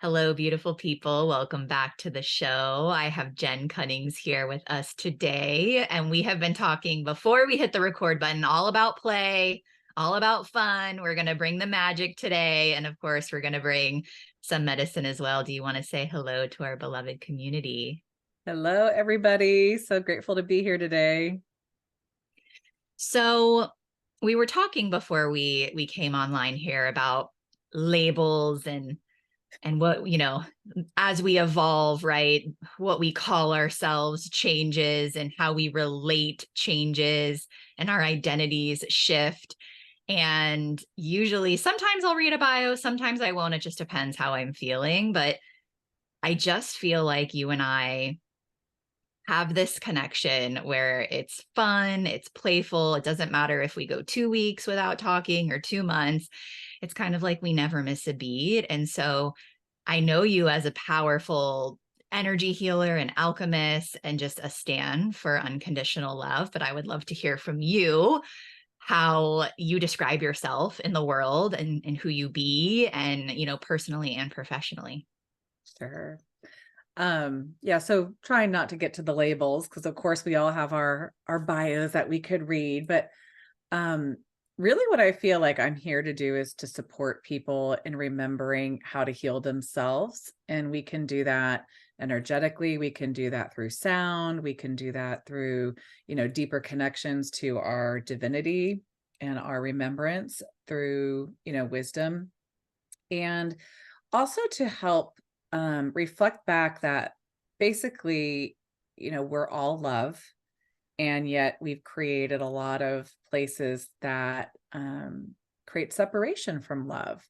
Hello, beautiful people. Welcome back to the show. I have Jen Cunnings here with us today, and we have been talking before we hit the record button all about play, all about fun. We're going to bring the magic today, and of course, we're going to bring some medicine as well. Do you want to say hello to our beloved community? Hello, everybody. So grateful to be here today. So, we were talking before we came online here about labels and what, as we evolve, right, what we call ourselves changes and how we relate changes and our identities shift. And usually, sometimes I'll read a bio, sometimes I won't. It just depends how I'm feeling. But I just feel like you and I have this connection where it's fun, it's playful. It doesn't matter if we go 2 weeks without talking or 2 months. It's kind of like we never miss a beat. And so I know you as a powerful energy healer and alchemist and just a stand for unconditional love. But I would love to hear from you how you describe yourself in the world and who you be and, personally and professionally. Sure. Yeah, so trying not to get to the labels because of course we all have our bios that we could read, but um really what I feel like I'm here to do is to support people in remembering how to heal themselves. And we can do that energetically, we can do that through sound, we can do that through, deeper connections to our divinity and our remembrance through, wisdom. And also to help reflect back that basically, we're all love, and yet we've created a lot of places that create separation from love.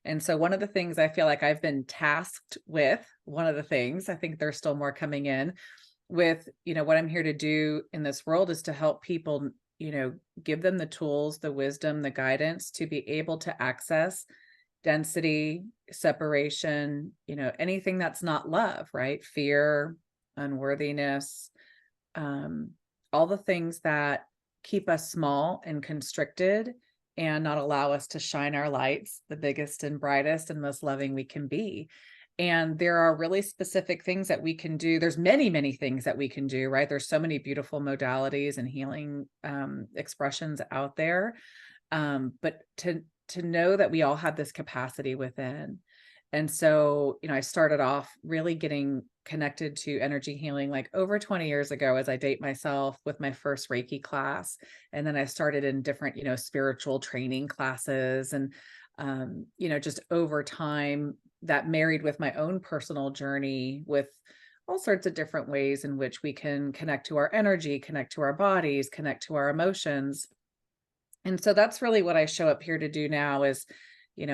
And so, one of the things I feel like I've been tasked with, one of the things, I think there's still more coming in with, what I'm here to do in this world is to help people, give them the tools, the wisdom, the guidance to be able to access density, separation, anything that's not love, right? Fear, unworthiness, um, all the things that keep us small and constricted and not allow us to shine our lights, the biggest and brightest and most loving we can be. And there are really specific things that we can do. There's many, many things that we can do, right? There's so many beautiful modalities and healing expressions out there. But to know that we all have this capacity within. And so, I started off really getting connected to energy healing like over 20 years ago as I date myself with my first Reiki class. And then I started in different, spiritual training classes and, just over time that married with my own personal journey with all sorts of different ways in which we can connect to our energy, connect to our bodies, connect to our emotions. And so that's really what I show up here to do now is,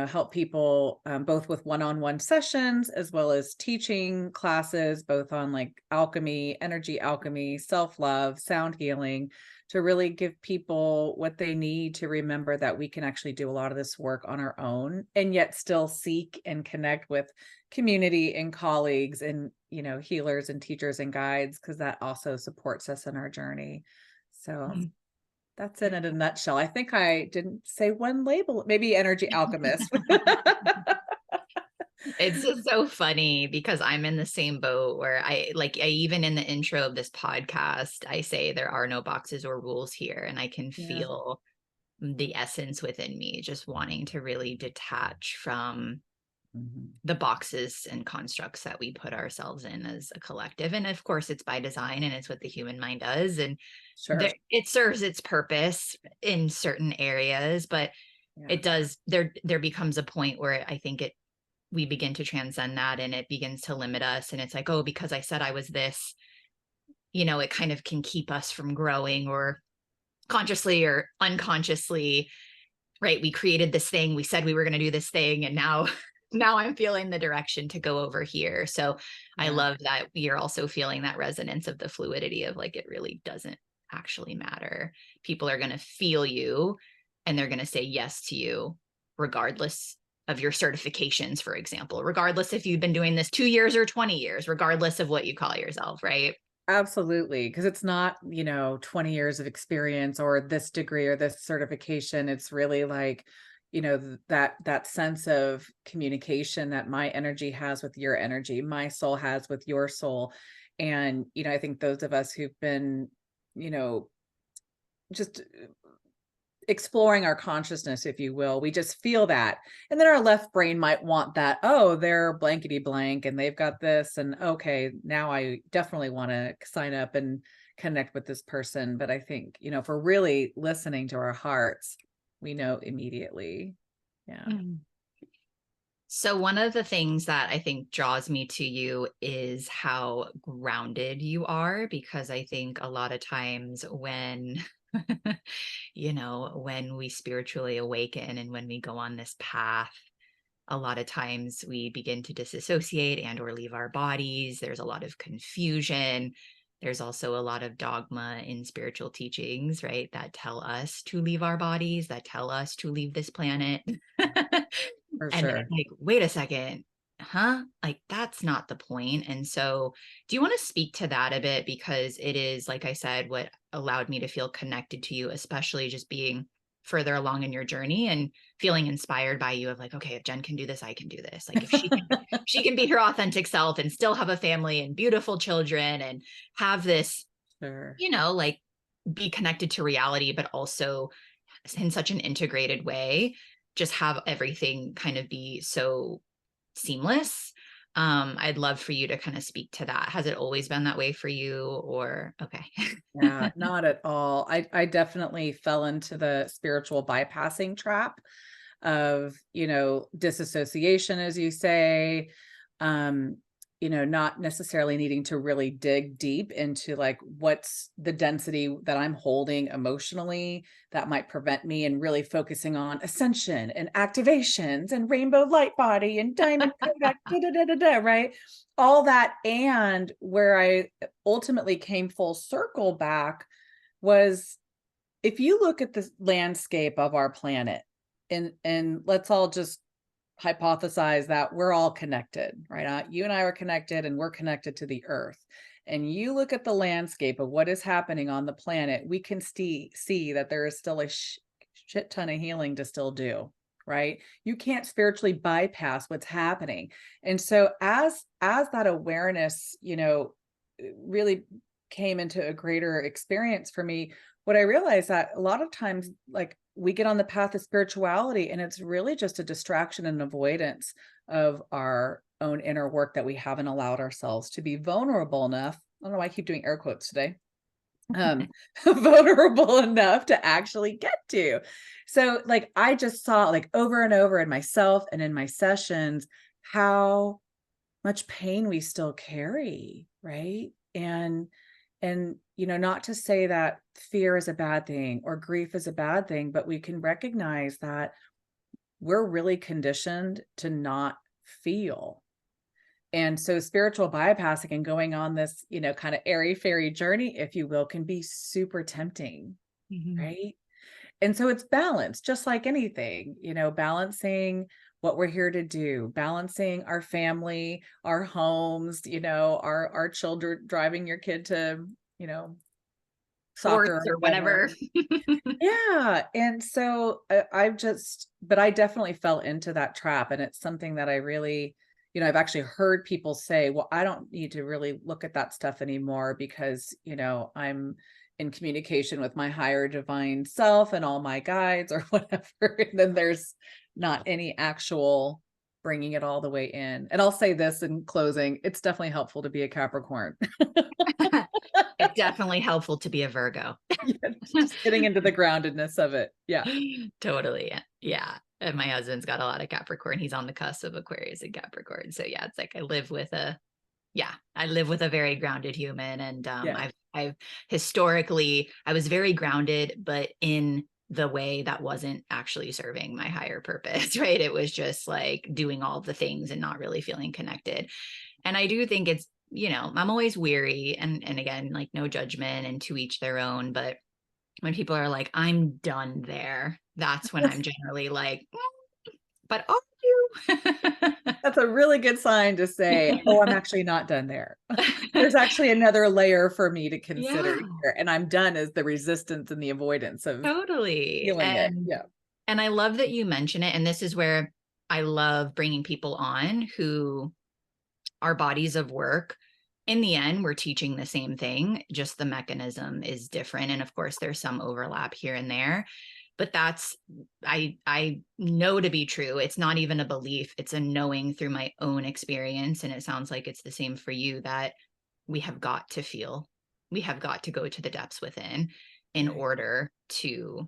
help people both with one-on-one sessions as well as teaching classes, both on like alchemy, energy alchemy, self-love, sound healing, to really give people what they need to remember that we can actually do a lot of this work on our own and yet still seek and connect with community and colleagues and, healers and teachers and guides, because that also supports us in our journey. So that's it in a nutshell. I think I didn't say one label, maybe energy alchemist. It's just so funny because I'm in the same boat where I even in the intro of this podcast, I say there are no boxes or rules here. And I can Yeah. feel the essence within me just wanting to really detach from Mhm. the boxes and constructs that we put ourselves in as a collective. And of course, it's by design and it's what the human mind does. And Sure. it serves its purpose in certain areas, but Yeah. it does there becomes a point where I think we begin to transcend that and it begins to limit us. And it's like, oh, because I said I was this, it kind of can keep us from growing or consciously or unconsciously, right? We created this thing, we said we were going to do this thing, and now now I'm feeling the direction to go over here. So I Yeah. love that you're also feeling that resonance of the fluidity of like it really doesn't actually matter. People are going to feel you and they're going to say yes to you regardless of your certifications, for example, regardless if you've been doing this 2 years or 20 years, regardless of what you call yourself, right? Absolutely. Because it's not, 20 years of experience or this degree or this certification. It's really like, that sense of communication that my energy has with your energy, my soul has with your soul. And, I think those of us who've been, you know, just exploring our consciousness, if you will, we just feel that. And then our left brain might want that, oh, they're blankety blank and they've got this. And okay, now I definitely want to sign up and connect with this person. But I think, if we're really listening to our hearts, we know immediately. Yeah. Mhm. So one of the things that I think draws me to you is how grounded you are, because I think a lot of times when when we spiritually awaken and when we go on this path, a lot of times we begin to disassociate and or leave our bodies. There's a lot of confusion. There's also a lot of dogma in spiritual teachings, right, that tell us to leave our bodies, that tell us to leave this planet. For And sure. like, wait a second, huh? Like, that's not the point. And so, do you want to speak to that a bit? Because it is, like I said, what allowed me to feel connected to you, especially just being further along in your journey and feeling inspired by you of like, okay, if Jen can do this, I can do this. Like if she can be her authentic self and still have a family and beautiful children and have this, Sure. like be connected to reality, but also in such an integrated way, just have everything kind of be so seamless. I'd love for you to kind of speak to that. Has it always been that way for you, or okay? Yeah, not at all. I definitely fell into the spiritual bypassing trap of, disassociation, as you say, um, not necessarily needing to really dig deep into like what's the density that I'm holding emotionally that might prevent me, and really focusing on ascension and activations and rainbow light body and diamond Kodak, da, da, da, da, da, right? All that. And where I ultimately came full circle back was, if you look at the landscape of our planet, and let's all just hypothesize that we're all connected, right? You and I are connected, and we're connected to the earth. And you look at the landscape of what is happening on the planet, we can see that there is still a shit ton of healing to still do, right? You can't spiritually bypass what's happening. And so as that awareness, really came into a greater experience for me, what I realized that a lot of times, like, we get on the path of spirituality and it's really just a distraction and avoidance of our own inner work that we haven't allowed ourselves to be vulnerable enough. I don't know why I keep doing air quotes today. Vulnerable enough to actually get to. So like, I just saw like over and over in myself and in my sessions, how much pain we still carry, right? And not to say that fear is a bad thing or grief is a bad thing, but we can recognize that we're really conditioned to not feel. And so spiritual bypassing and going on this, kind of airy fairy journey, if you will, can be super tempting, Mhm. right? And so it's balance, just like anything, balancing what we're here to do, balancing our family, our homes, our children, driving your kid to, you know, soccer Sports or or whatever. whatever. Yeah. And so but I definitely fell into that trap. And it's something that I really, I've actually heard people say, well, I don't need to really look at that stuff anymore because, I'm in communication with my higher divine self and all my guides or whatever. And then there's not any actual bringing it all the way in. And I'll say this in closing, it's definitely helpful to be a Capricorn. It's definitely helpful to be a Virgo. Yeah, just getting into the groundedness of it. Yeah. Totally. Yeah. And my husband's got a lot of Capricorn. He's on the cusp of Aquarius and Capricorn. So yeah, it's like I live with a very grounded human. And Yeah. I've historically, I was very grounded, but in the way that wasn't actually serving my higher purpose, right? It was just like doing all the things and not really feeling connected. And I do think it's, I'm always weary, and again, like no judgment and to each their own, but when people are like, I'm done there, that's when I'm generally like, but are you? That's a really good sign to say, "Oh, I'm actually not done there. There's actually another layer for me to consider Yeah, here, and I'm done as the resistance and the avoidance of totally. healing it." And Yeah. And I love that you mention it. And this is where I love bringing people on who are bodies of work. In the end, we're teaching the same thing, just the mechanism is different. And of course, there's some overlap here and there, but that's, I know to be true. It's not even a belief, it's a knowing through my own experience. And it sounds like it's the same for you, that we have got to feel, we have got to go to the depths within in Right. order to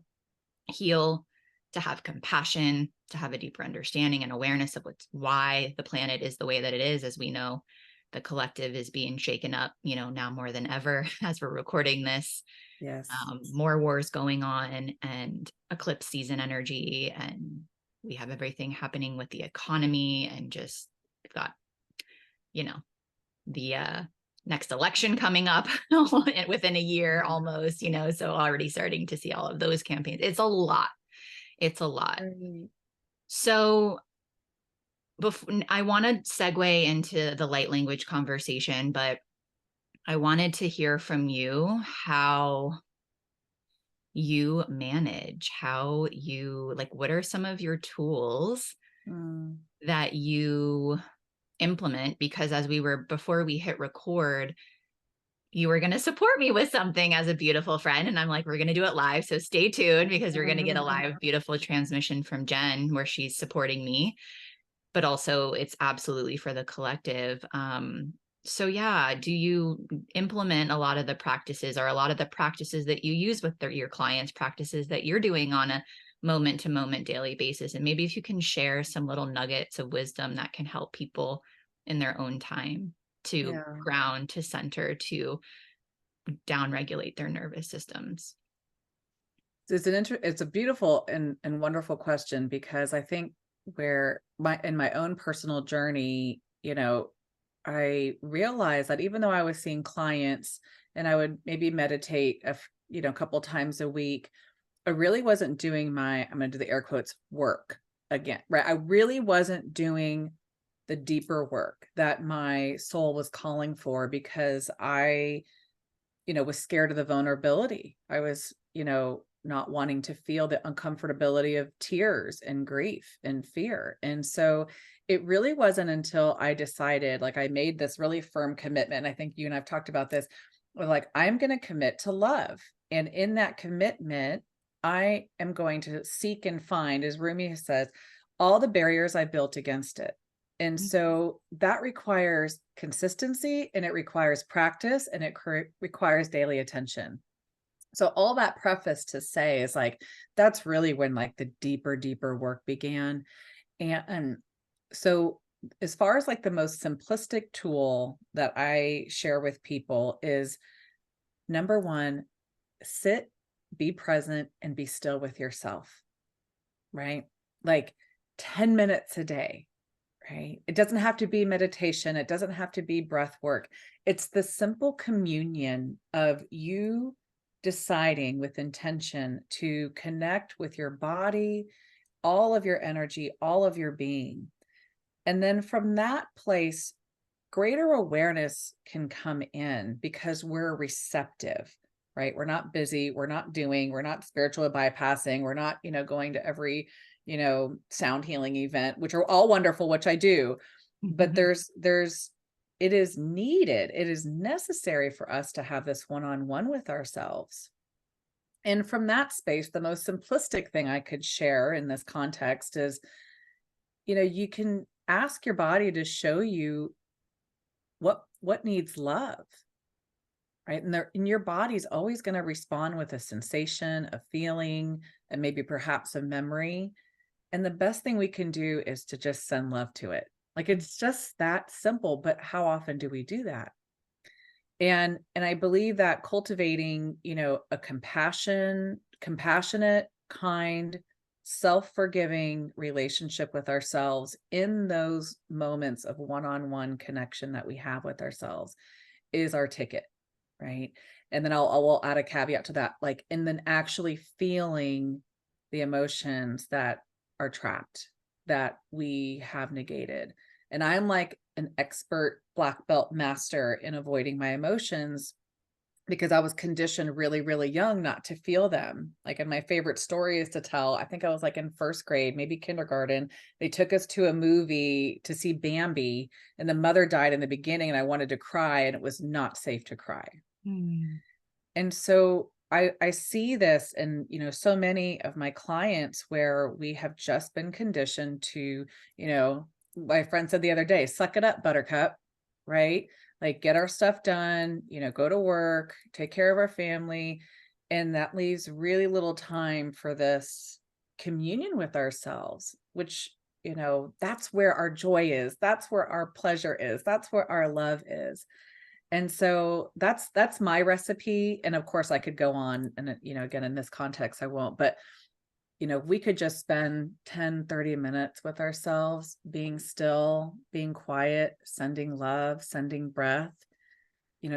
heal, to have compassion, to have a deeper understanding and awareness of why the planet is the way that it is. As we know, the collective is being shaken up, now more than ever as we're recording this. Yes. More wars going on and eclipse season energy. And we have everything happening with the economy, and just we've got, you know, the next election coming up within a year Yeah. almost, so already starting to see all of those campaigns. It's a lot. It's a lot. Right. So I want to segue into the light language conversation, but I wanted to hear from you how you manage, how you like, what are some of your tools Mm. that you implement? Because as we were, before we hit record, you were going to support me with something as a beautiful friend. And I'm like, we're going to do it live. So stay tuned, because we're going to get a live, beautiful transmission from Jen where she's supporting me, but also it's absolutely for the collective. So yeah, do you implement a lot of the practices, or a lot of the practices that you use with your clients, practices that you're doing on a moment to moment daily basis? And maybe if you can share some little nuggets of wisdom that can help people in their own time to Yeah. ground, to center, to down regulate their nervous systems. It's a beautiful and wonderful question, because I think where in my own personal journey, I realized that even though I was seeing clients and I would maybe meditate a couple times a week, I really wasn't doing I'm going to do the air quotes work again, right? I really wasn't doing the deeper work that my soul was calling for, because I was scared of the vulnerability. I was, not wanting to feel the uncomfortability of tears and grief and fear. And so it really wasn't until I decided, like, I made this really firm commitment. And I think you and I've talked about this. Like, I'm going to commit to love. And in that commitment, I am going to seek and find, as Rumi says, all the barriers I built against it. And so that requires consistency, and it requires practice, and it requires daily attention. So all that preface to say is, like, that's really when, like, the deeper work began. And so as far as, like, the most simplistic tool that I share with people is, number one, sit, be present, and be still with yourself, right? Like 10 minutes a day. Right. It doesn't have to be meditation. It doesn't have to be breath work. It's the simple communion of you deciding with intention to connect with your body, all of your energy, all of your being. And then from that place, greater awareness can come in, because we're receptive, right? We're not busy. We're not doing, we're not spiritual bypassing. We're not, going to every, sound healing event, which are all wonderful, which I do. But it is needed. It is necessary for us to have this one-on-one with ourselves. And from that space, the most simplistic thing I could share in this context is, you can ask your body to show you what needs love, right? And your body's always going to respond with a sensation, a feeling, and maybe perhaps a memory. And the best thing we can do is to just send love to it. Like, it's just that simple, but how often do we do that? And I believe that cultivating, a compassionate, kind, self-forgiving relationship with ourselves in those moments of one-on-one connection that we have with ourselves is our ticket, right? And then I'll add a caveat to that, like, and then actually feeling the emotions that are trapped, that we have negated. And I'm like an expert black belt master in avoiding my emotions, because I was conditioned really, really young not to feel them. Like, and my favorite story is to tell, I think I was like in first grade, maybe kindergarten. They took us to a movie to see Bambi, and the mother died in the beginning, and I wanted to cry, and it was not safe to cry. Mm. And so I see this in, so many of my clients where we have just been conditioned to, my friend said the other day, suck it up, buttercup, right? Like, get our stuff done, go to work, take care of our family. And that leaves really little time for this communion with ourselves, which, that's where our joy is. That's where our pleasure is. That's where our love is. And so that's my recipe, and of course I could go on, and again, in this context I won't, but we could just spend 10, 30 minutes with ourselves, being still, being quiet, sending love, sending breath,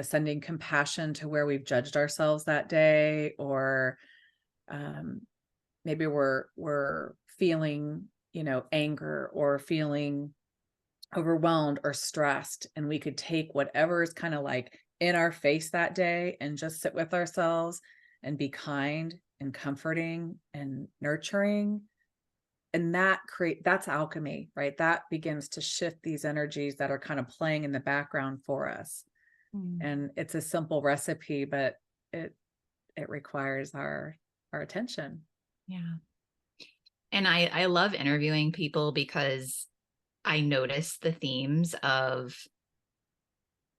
sending compassion to where we've judged ourselves that day, or um, maybe we're feeling, anger, or feeling overwhelmed or stressed, and we could take whatever is kind of like in our face that day and just sit with ourselves and be kind and comforting and nurturing. And that's alchemy, right? That begins to shift these energies that are kind of playing in the background for us. Mm. And it's a simple recipe, but it it requires our attention. Yeah. And I love interviewing people because I notice the themes of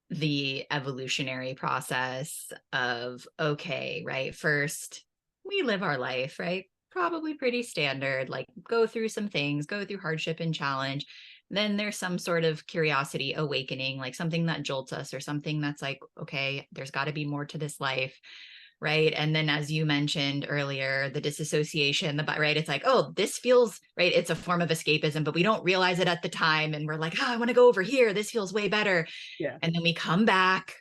the evolutionary process of, okay, right? First, we live our life, right? Probably pretty standard, like go through some things, go through hardship and challenge. Then there's some sort of curiosity awakening, like something that jolts us or something that's like, okay, there's got to be more to this life, right? And then, as you mentioned earlier, the disassociation, right? It's like, oh, this feels right. It's a form of escapism, but we don't realize it at the time. And we're like, oh, I want to go over here. This feels way better. Yeah. And then we come back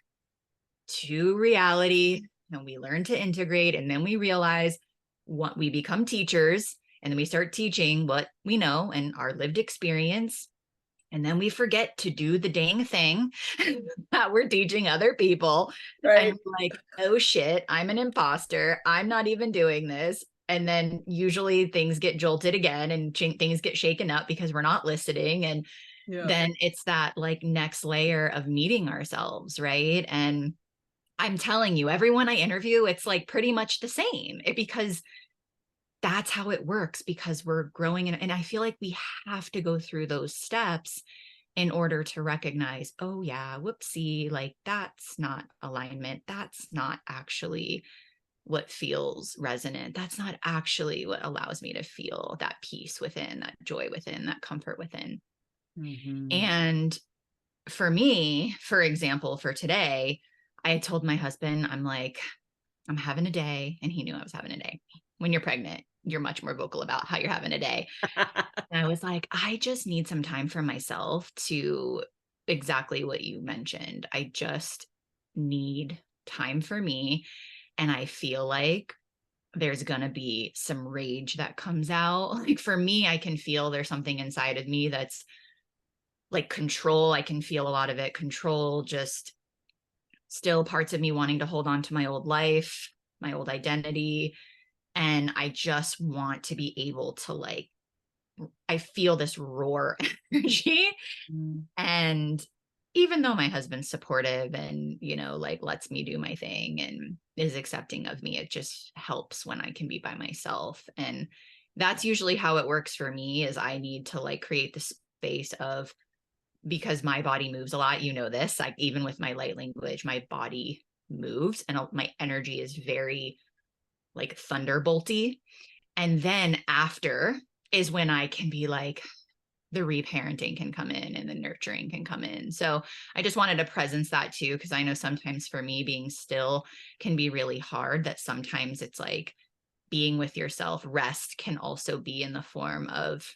to reality and we learn to integrate. And then we realize what we become teachers. And then we start teaching what we know and our lived experience. And then we forget to do the dang thing that we're teaching other people. And Right. we're like, oh shit, I'm an imposter. I'm not even doing this. And then usually things get jolted again and things get shaken up because we're not listening. And Yeah. then it's that like next layer of meeting ourselves, right? And I'm telling you, everyone I interview, it's like pretty much the same because that's how it works because we're growing. And I feel like we have to go through those steps in order to recognize, oh, yeah, whoopsie, like that's not alignment. That's not actually what feels resonant. That's not actually what allows me to feel that peace within, that joy within, that comfort within. Hmm. And for me, for example, for today, I told my husband, I'm like, I'm having a day. And he knew I was having a day. When you're pregnant, you're much more vocal about how you're having a day. And I was like, I just need some time for myself to exactly what you mentioned. I just need time for me. And I feel like there's going to be some rage that comes out. Like for me, I can feel there's something inside of me that's like control. I can feel a lot of it control, just still parts of me wanting to hold on to my old life, my old identity. And I just want to be able to like, I feel this roar energy. Mm. And even though my husband's supportive and, like lets me do my thing and is accepting of me, it just helps when I can be by myself. And that's usually how it works for me is I need to like create the space of because my body moves a lot, this, like even with my light language, my body moves and my energy is very like thunderbolty. And then after is when I can be like, the reparenting can come in and the nurturing can come in. So I just wanted to presence that too, because I know sometimes for me, being still can be really hard, that sometimes it's like being with yourself. Rest can also be in the form of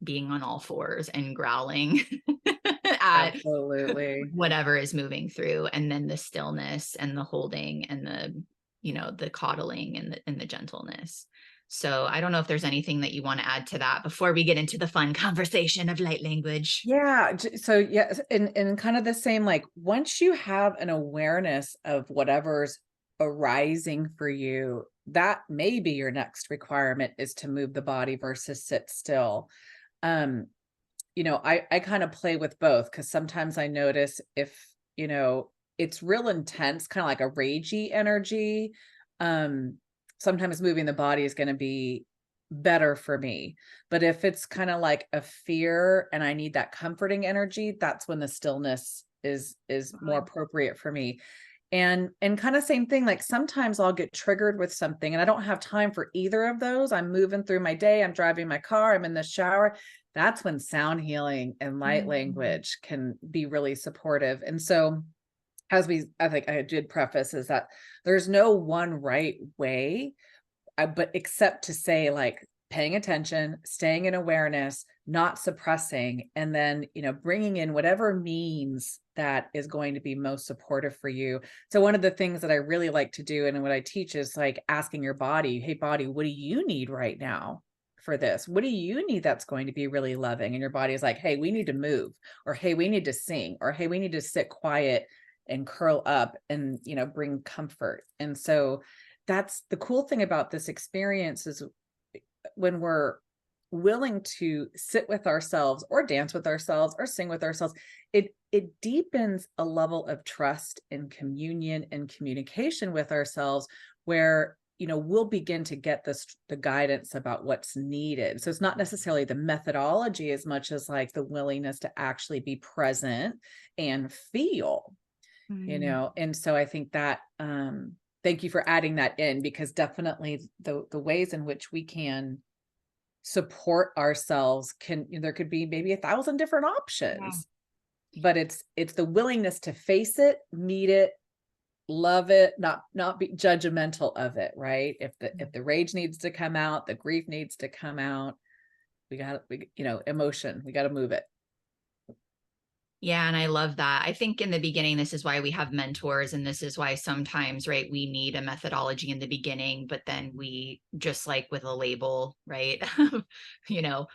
being on all fours and growling at Absolutely. whatever is moving through. And then the stillness and the holding and the coddling and the gentleness. So I don't know if there's anything that you want to add to that before we get into the fun conversation of light language. Yeah, so yes, in kind of the same, like, once you have an awareness of whatever's arising for you, that may be your next requirement, is to move the body versus sit still. Um, I kind of play with both, because sometimes I notice if, it's real intense, kind of like a ragey energy, um, sometimes moving the body is going to be better for me. But if it's kind of like a fear and I need that comforting energy, that's when the stillness is more appropriate for me. And kind of same thing, like sometimes I'll get triggered with something and I don't have time for either of those. I'm moving through my day, I'm driving my car, I'm in the shower. That's when sound healing and light Mhm. language can be really supportive. And so, I think I did preface, is that there's no one right way, but except to say, like, paying attention, staying in awareness, not suppressing, and then, bringing in whatever means that is going to be most supportive for you. So one of the things that I really like to do, and what I teach, is like asking your body, "Hey body, what do you need right now for this? What do you need that's going to be really loving?" And your body is like, "Hey, we need to move," or "Hey, we need to sing," or "Hey, we need to sit quiet and curl up and, bring comfort." And so that's the cool thing about this experience, is when we're willing to sit with ourselves or dance with ourselves or sing with ourselves, it deepens a level of trust and communion and communication with ourselves, where we'll begin to get the guidance about what's needed. So it's not necessarily the methodology as much as like the willingness to actually be present and feel. Mm. And so I think that, thank you for adding that in, because definitely the ways in which we can support ourselves there could be maybe 1,000 different Yeah. options, but it's the willingness to face it, meet it, love it, not be judgmental of it, right? If the rage needs to come out, the grief needs to come out, emotion, we got to move it. Yeah, and I love that. I think in the beginning, this is why we have mentors, and this is why sometimes, right, we need a methodology in the beginning, but then we, just like with a label, right?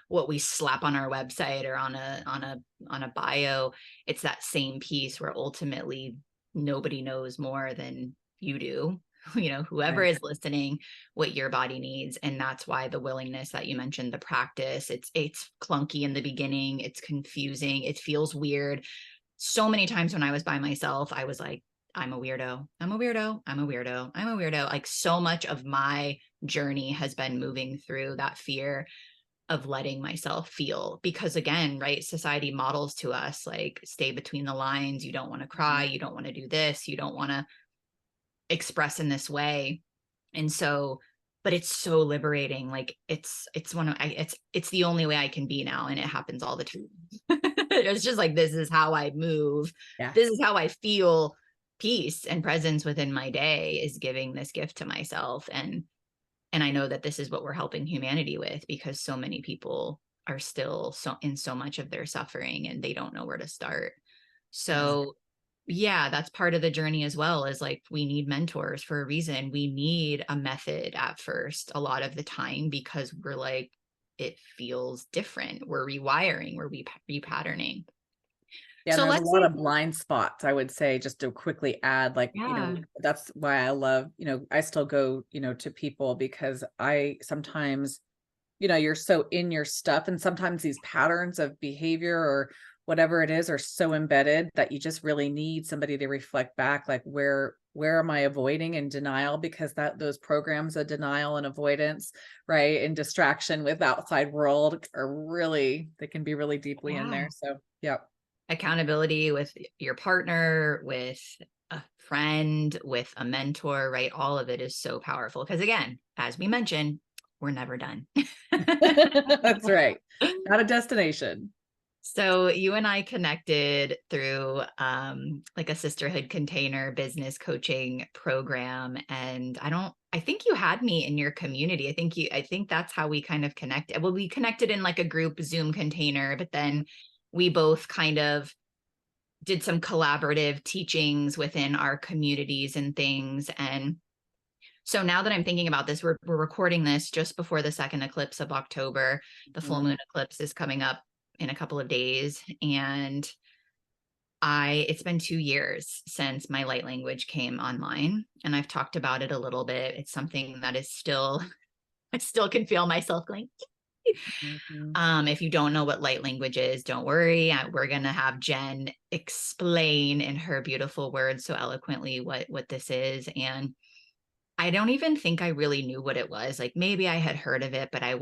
What we slap on our website or on a bio, it's that same piece where ultimately nobody knows more than you do. Whoever Right. is listening, what your body needs. And that's why the willingness that you mentioned, the practice, it's clunky in the beginning, it's confusing, it feels weird. So many times when I was by myself, I was like, I'm a weirdo, I'm a weirdo, I'm a weirdo, I'm a weirdo. Like, so much of my journey has been moving through that fear of letting myself feel, because again, right, society models to us like, stay between the lines, you don't want to cry, Mhm. you don't want to do this, you don't want to express in this way. And so, but it's so liberating. Like, it's one of it's the only way I can be now, and it happens all the time. It's just like, this is how I move, Yeah. this is how I feel peace and presence within my day, is giving this gift to myself. And I know that this is what we're helping humanity with, because so many people are still so in so much of their suffering, and they don't know where to start. Exactly. So yeah, that's part of the journey as well, is like, we need mentors for a reason. We need a method at first, a lot of the time, because we're like, it feels different. We're rewiring, we're repatterning. Yeah, and So there's a let's lot say, of blind spots, I would say, just to quickly add, like, yeah, that's why I love, I still go, to people, because I sometimes, you're so in your stuff, and sometimes these patterns of behavior or whatever it is are so embedded that you just really need somebody to reflect back, like, where am I avoiding and denial, because those programs of denial and avoidance, right, and distraction with outside world are really, they can be really deeply in yeah, there. So, yeah. accountability with your partner, with a friend, with a mentor, right? All of it is so powerful, because again, as we mentioned, we're never done. That's right. Not a destination. So you and I connected through like a sisterhood container business coaching program. And I think you had me in your community. I think that's how we kind of connected. Well, we connected in like a group Zoom container, but then we both kind of did some collaborative teachings within our communities and things. And So now that I'm thinking about this, we're recording this just before the second eclipse of October. The full Mhm. moon eclipse is coming up in a couple of days, and it's been 2 years since my light language came online, and I've talked about it a little bit. It's something that is still, I still can feel myself going. Mhm. If you don't know what light language is, don't worry. We're gonna have Jen explain in her beautiful words so eloquently what this is. And I don't even think I really knew what it was. Like maybe I had heard of it, but I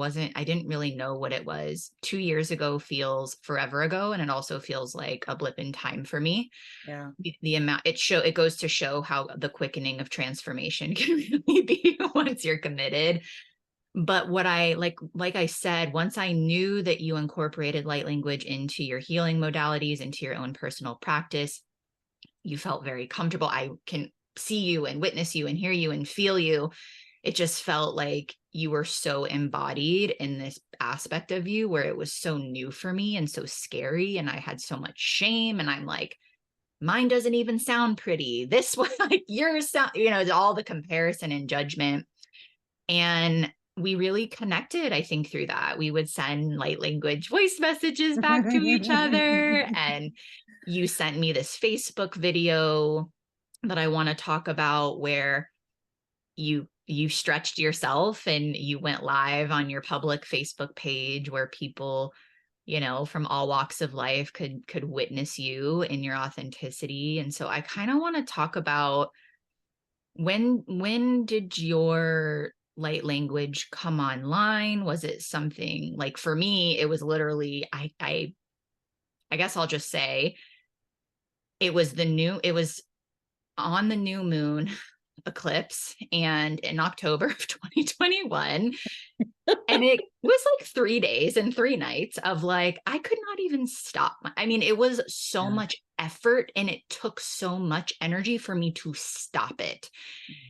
didn't really know what it was. 2 years ago feels forever ago, and it also feels like a blip in time for me. Yeah. The amount it goes to show how the quickening of transformation can really be once you're committed. But what I like I said, once I knew that you incorporated light language into your healing modalities, into your own personal practice, you felt very comfortable. I can see you and witness you and hear you and feel you. It just felt like you were so embodied in this aspect of you where it was so new for me and so scary. And I had so much shame. And I'm like, mine doesn't even sound pretty. This one, like yours sound, all the comparison and judgment. And we really connected, I think, through that. We would send light language voice messages back to each other. And you sent me this Facebook video that I want to talk about where you stretched yourself and you went live on your public Facebook page where people, from all walks of life could witness you in your authenticity. And so I kind of want to talk about when did your light language come online? Was it something like, for me it was literally, I guess I'll just say it was on the new moon eclipse and in October of 2021. And it was like 3 days and 3 nights of like, I could not even stop. I mean, it was so Yeah. much effort and it took so much energy for me to stop it.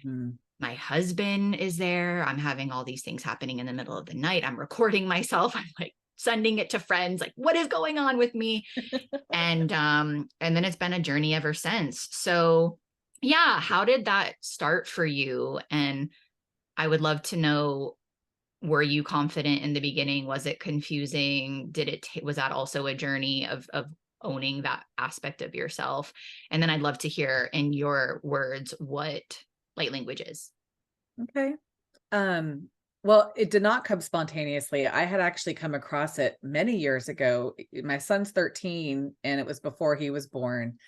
Mhm. My husband is there. I'm having all these things happening in the middle of the night. I'm recording myself. I'm like sending it to friends, like, what is going on with me? And then it's been a journey ever since. So yeah, how did that start for you? And I would love to know, were you confident in the beginning? Was it confusing? Was that also a journey of owning that aspect of yourself? And then I'd love to hear in your words what light language is. Okay. Um, well, it did not come spontaneously. I had actually come across it many years ago. My son's 13, and it was before he was born.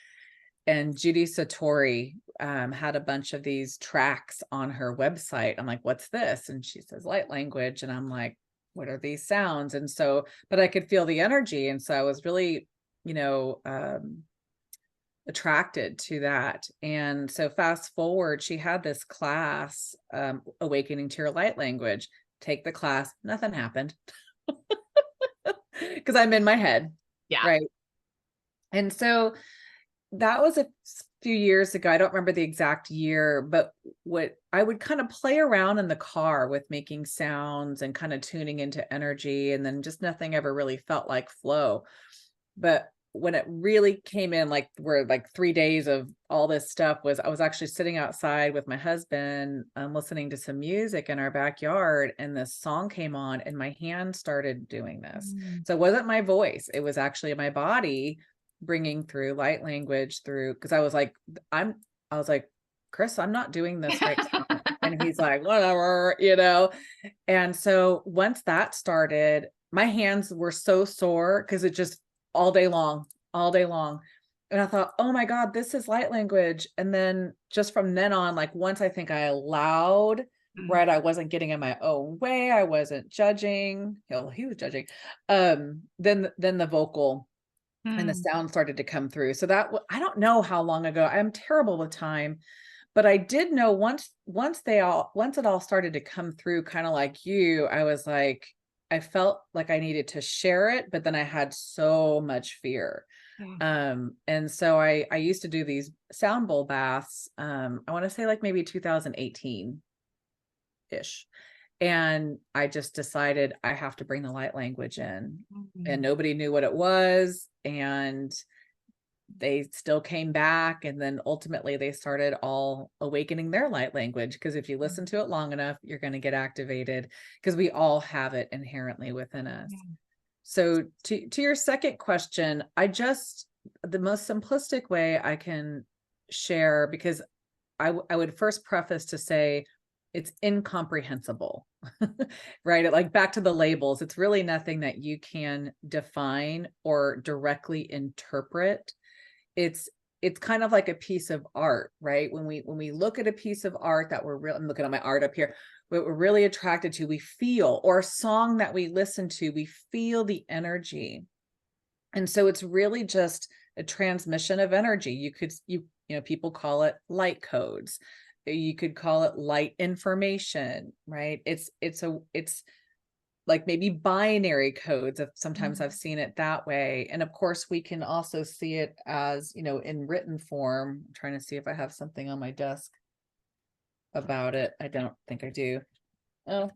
And Judy Satori had a bunch of these tracks on her website. I'm like, what's this? And she says, light language. And I'm like, what are these sounds? And so, but I could feel the energy. And so I was really, you know, attracted to that. And so fast forward, she had this class, Awakening to Your Light Language. Take the class, nothing happened because I'm in my head, Yeah. right? And so that was a few years ago. I don't remember the exact year, but what I would kind of play around in the car with making sounds and kind of tuning into energy, and then just nothing ever really felt like flow. But when it really came in, like where like 3 days of all this stuff was, I was actually sitting outside with my husband, listening to some music in our backyard, and this song came on, and my hand started doing this. Mm. So it wasn't my voice; it was actually my body bringing through light language through. Because I was like, Chris, I'm not doing this right now, and he's like, whatever, you know. And so once that started, my hands were so sore because it just all day long, all day long. And I thought, oh my God, this is light language. And then just from then on, like once I think I allowed, Mm. right, I wasn't getting in my own way, I wasn't judging. Hell, he was judging. Then the vocal and the Mm. sound started to come through. So I don't know how long ago. I'm terrible with time, but I did know once it all started to come through, kind of like you, I was like, I felt like I needed to share it, but then I had so much fear. Yeah. And so I used to do these sound bowl baths. I want to say like maybe 2018 ish. And I just decided I have to bring the light language in, and Mm. nobody knew what it was. And they still came back, and then ultimately they started all awakening their light language, because if you listen to it long enough, you're going to get activated, because we all have it inherently within us. Yeah. So to your second question, the most simplistic way I can share, because I would first preface to say it's incomprehensible, right? Like back to the labels, it's really nothing that you can define or directly interpret. It's it's kind of like a piece of art, right? When we look at a piece of art that we're really, I'm looking at my art up here, what we're really attracted to, we feel, or a song that we listen to, we feel the energy. And so it's really just a transmission of energy. You know, people call it light codes. You could call it light information, right? It's like maybe binary codes. Sometimes I've Mhm. seen it that way. And of course, we can also see it as, in written form. I'm trying to see if I have something on my desk about it. I don't think I do. Oh,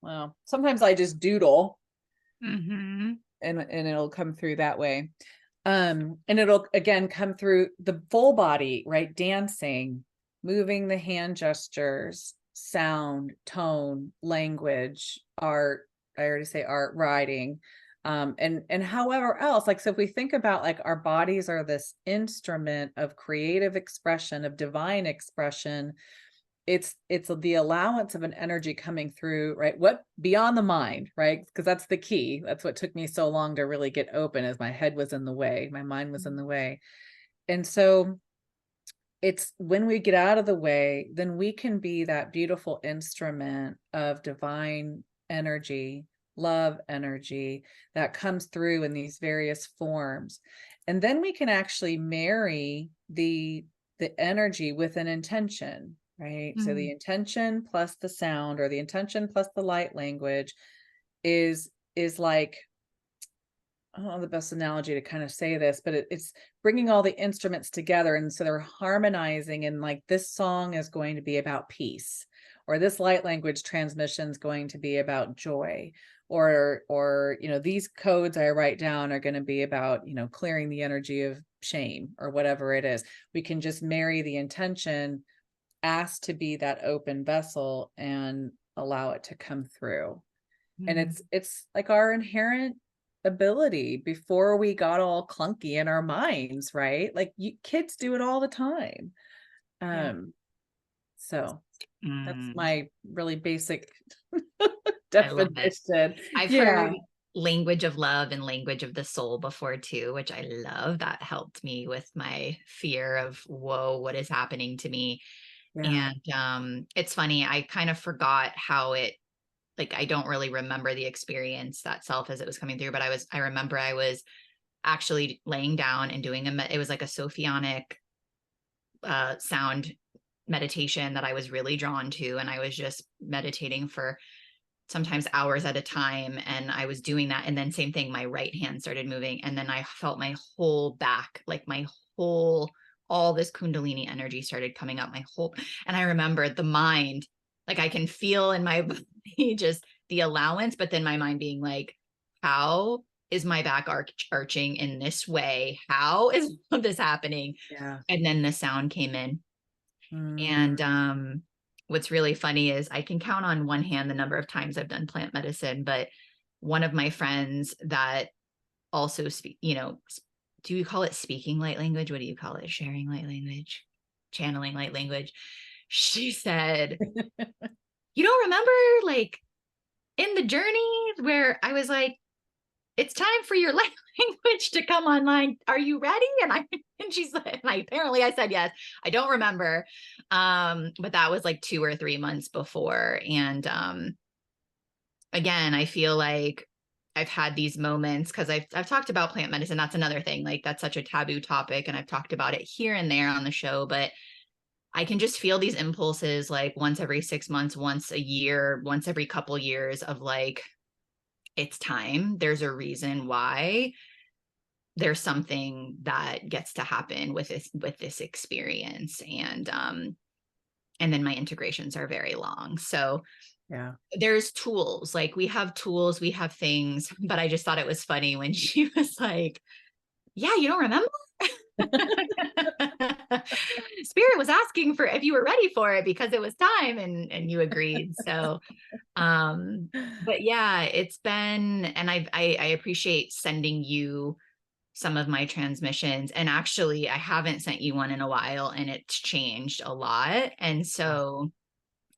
well, sometimes I just doodle, Mhm. and it'll come through that way. And it'll again come through the full body, right? Dancing, moving the hand gestures, sound, tone, language, art. I already say art, writing, and however else. Like, so if we think about, like, our bodies are this instrument of creative expression, of divine expression, it's the allowance of an energy coming through, right? What beyond the mind, right? Because that's the key. That's what took me so long to really get open, as my head was in the way, my mind was in the way. And so it's when we get out of the way, then we can be that beautiful instrument of divine energy, love energy, that comes through in these various forms. And then we can actually marry the energy with an intention, right? So the Mhm. intention plus the sound, or the intention plus the light language, is like, I don't know the best analogy to kind of say this, but it's bringing all the instruments together. And so they're harmonizing, and like, this song is going to be about peace, or this light language transmission is going to be about joy, or these codes I write down are going to be about, clearing the energy of shame, or whatever it is. We can just marry the intention, ask to be that open vessel, and allow it to come through. And Mhm. it's like our inherent ability before we got all clunky in our minds, right? Like, kids do it all the time. Yeah. um so that's Mm. my really basic I love it. definition. I've heard Yeah, language of love and language of the soul before too, which I love. That helped me with my fear of, whoa, what is happening to me? yeah, And it's funny, I kind of forgot how it, like, I don't really remember the experience that self as it was coming through, but I remember I was actually laying down and doing it was like a sophionic sound meditation that I was really drawn to. And I was just meditating for sometimes hours at a time. And I was doing that. And then same thing, my right hand started moving. And then I felt my whole back, like my whole, all this Kundalini energy started coming up my whole. And I remember the mind, like I can feel in my body just the allowance, but then my mind being like, how is my back arching in this way? How is this happening? yeah. And then the sound came in. Mm, And what's really funny is I can count on one hand the number of times I've done plant medicine, but one of my friends that also speak, do you call it speaking light language? What do you call it? Sharing light language, channeling light language. She said, you don't remember, like, in the journey where I was like, it's time for your light language to come online. Are you ready? And she's like, and apparently I said yes. I don't remember. But that was like 2 or 3 months before. And again, I feel like I've had these moments because I've talked about plant medicine. That's another thing. Like, that's such a taboo topic. And I've talked about it here and there on the show, but I can just feel these impulses like once every 6 months, once a year, once every couple years of like, it's time. There's a reason why there's something that gets to happen with this experience. And then my integrations are very long, so yeah. there's tools, like we have tools, we have things. But I just thought it was funny when she was like, yeah, you don't remember. Spirit was asking for if you were ready for it because it was time, and you agreed. So but yeah, it's been, and I appreciate sending you some of my transmissions. And actually, I haven't sent you one in a while, and it's changed a lot. And so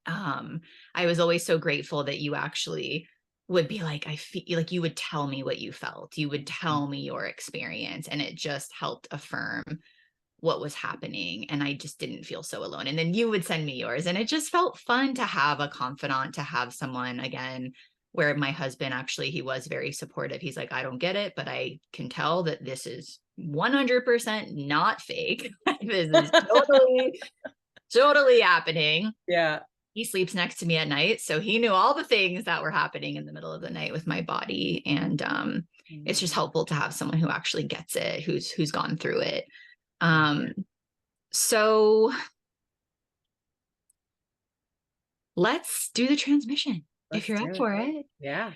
I was always so grateful that you actually would be like, I feel like you would tell me what you felt, you would tell me your experience, and it just helped affirm what was happening, and I just didn't feel so alone. And then you would send me yours, and it just felt fun to have a confidant, to have someone again, where my husband actually, he was very supportive. He's like, I don't get it, but I can tell that this is 100% not fake. This is totally happening. Yeah. He sleeps next to me at night, so he knew all the things that were happening in the middle of the night with my body. And it's just Mm, helpful to have someone who actually gets it, who's gone through it. yeah. um so let's do the transmission if Let's you're do up it. for it. Yeah.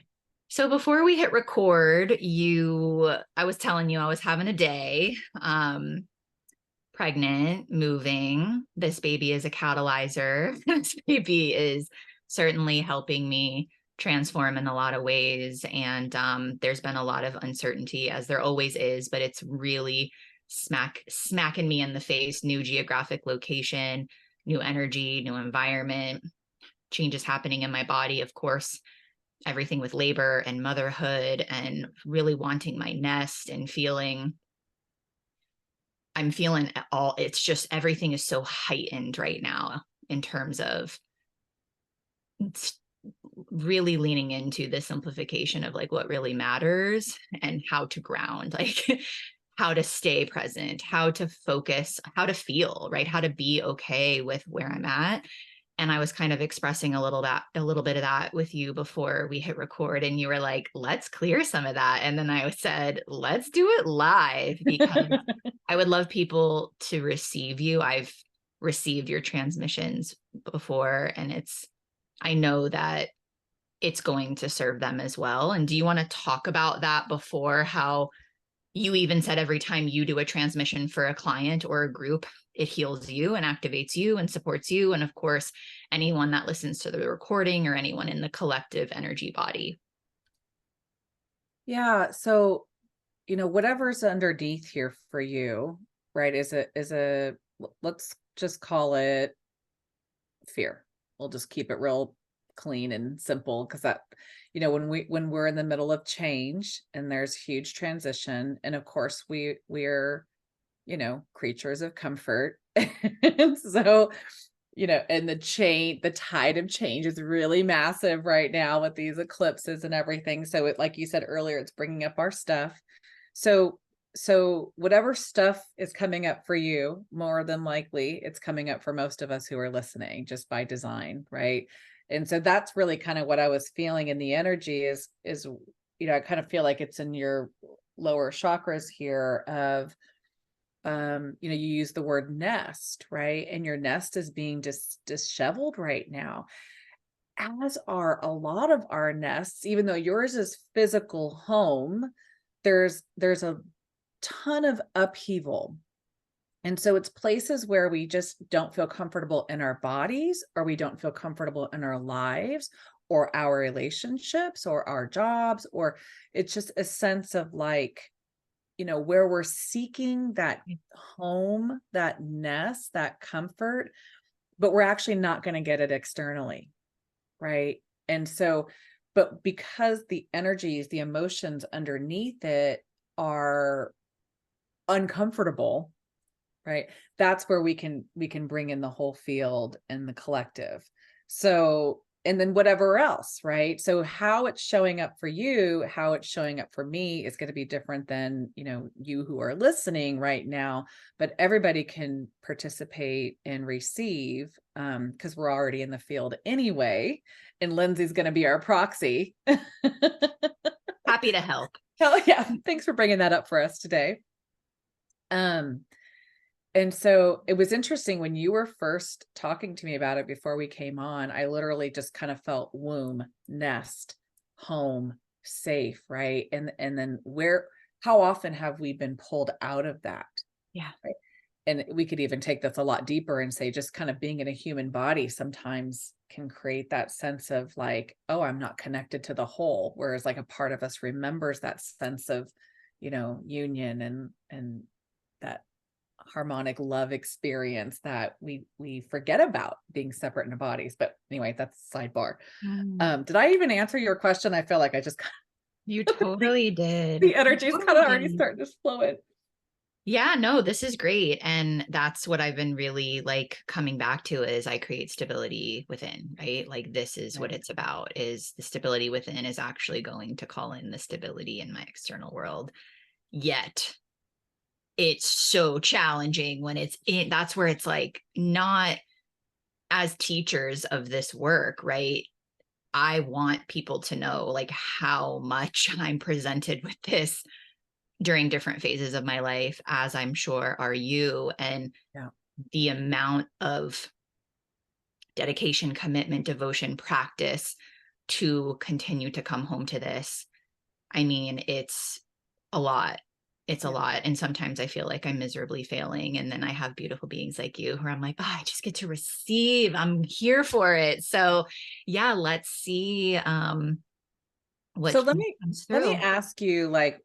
So before we hit record, I was telling you I was having a day, pregnant, moving. This baby is a catalyzer. This baby is certainly helping me transform in a lot of ways. And there's been a lot of uncertainty, as there always is, but it's really smacking me in the face. New geographic location, new energy, new environment, changes happening in my body. Of course, everything with labor and motherhood, and really wanting my nest, and I'm feeling all, it's just everything is so heightened right now in terms of really leaning into the simplification of like what really matters, and how to ground, like how to stay present, how to focus, how to feel, right? How to be okay with where I'm at. And I was kind of expressing a little bit of that with you before we hit record, and you were like, let's clear some of that. And then I said, let's do it live, because I would love people to receive you. I've received your transmissions before, and I know that it's going to serve them as well. And do you want to talk about that before, how you even said every time you do a transmission for a client or a group, it heals you and activates you and supports you. And of course, anyone that listens to the recording, or anyone in the collective energy body. Yeah. So, whatever's underneath here for you, right, let's just call it fear. We'll just keep it real clean and simple, because that, when we're in the middle of change and there's huge transition, and of course we're, creatures of comfort. And so, and the tide of change is really massive right now with these eclipses and everything. So like you said earlier, it's bringing up our stuff. So whatever stuff is coming up for you, more than likely it's coming up for most of us who are listening, just by design, right? And so that's really kind of what I was feeling in the energy is I kind of feel like it's in your lower chakras here of you use the word nest, right? And your nest is being disheveled right now, as are a lot of our nests. Even though yours is physical home, there's a ton of upheaval. And so it's places where we just don't feel comfortable in our bodies, or we don't feel comfortable in our lives, or our relationships, or our jobs, or it's just a sense of like, where we're seeking that home, that nest, that comfort, but we're actually not going to get it externally. Right. And so, but because the energies, the emotions underneath it are uncomfortable, right? That's where we can bring in the whole field and the collective. So, and then whatever else, right? So how it's showing up for you, how it's showing up for me is going to be different than, you who are listening right now, but everybody can participate and receive, because we're already in the field anyway. And Lindsay's going to be our proxy. Happy to help. Hell yeah. Thanks for bringing that up for us today. And so it was interesting when you were first talking to me about it before we came on, I literally just kind of felt womb, nest, home, safe, right? And then how often have we been pulled out of that? Yeah. And we could even take this a lot deeper and say just kind of being in a human body sometimes can create that sense of like, oh, I'm not connected to the whole. Whereas like a part of us remembers that sense of, union and that harmonic love experience that we forget about being separate in our bodies. But anyway, that's sidebar. Mm. Did I even answer your question? I feel like I just You the, totally did. the You energy is kind totally of already did. starting to flow in. Yeah, no, this is great. And that's what I've been really like coming back to is I create stability within, right? Like this is what Right. it's about is the stability within is actually going to call in the stability in my external world. Yet it's so challenging when it's in that's where it's like not as teachers of this work, right? I want people to know like how much I'm presented with this during different phases of my life, as I'm sure are you. And Yeah. the amount of dedication, commitment, devotion, practice to continue to come home to this. I mean, it's a lot. It's a Yeah. lot. And sometimes I feel like I'm miserably failing. And then I have beautiful beings like you who I'm like, oh, I just get to receive. I'm here for it. So yeah, let's see So what comes let me through. ask you, like,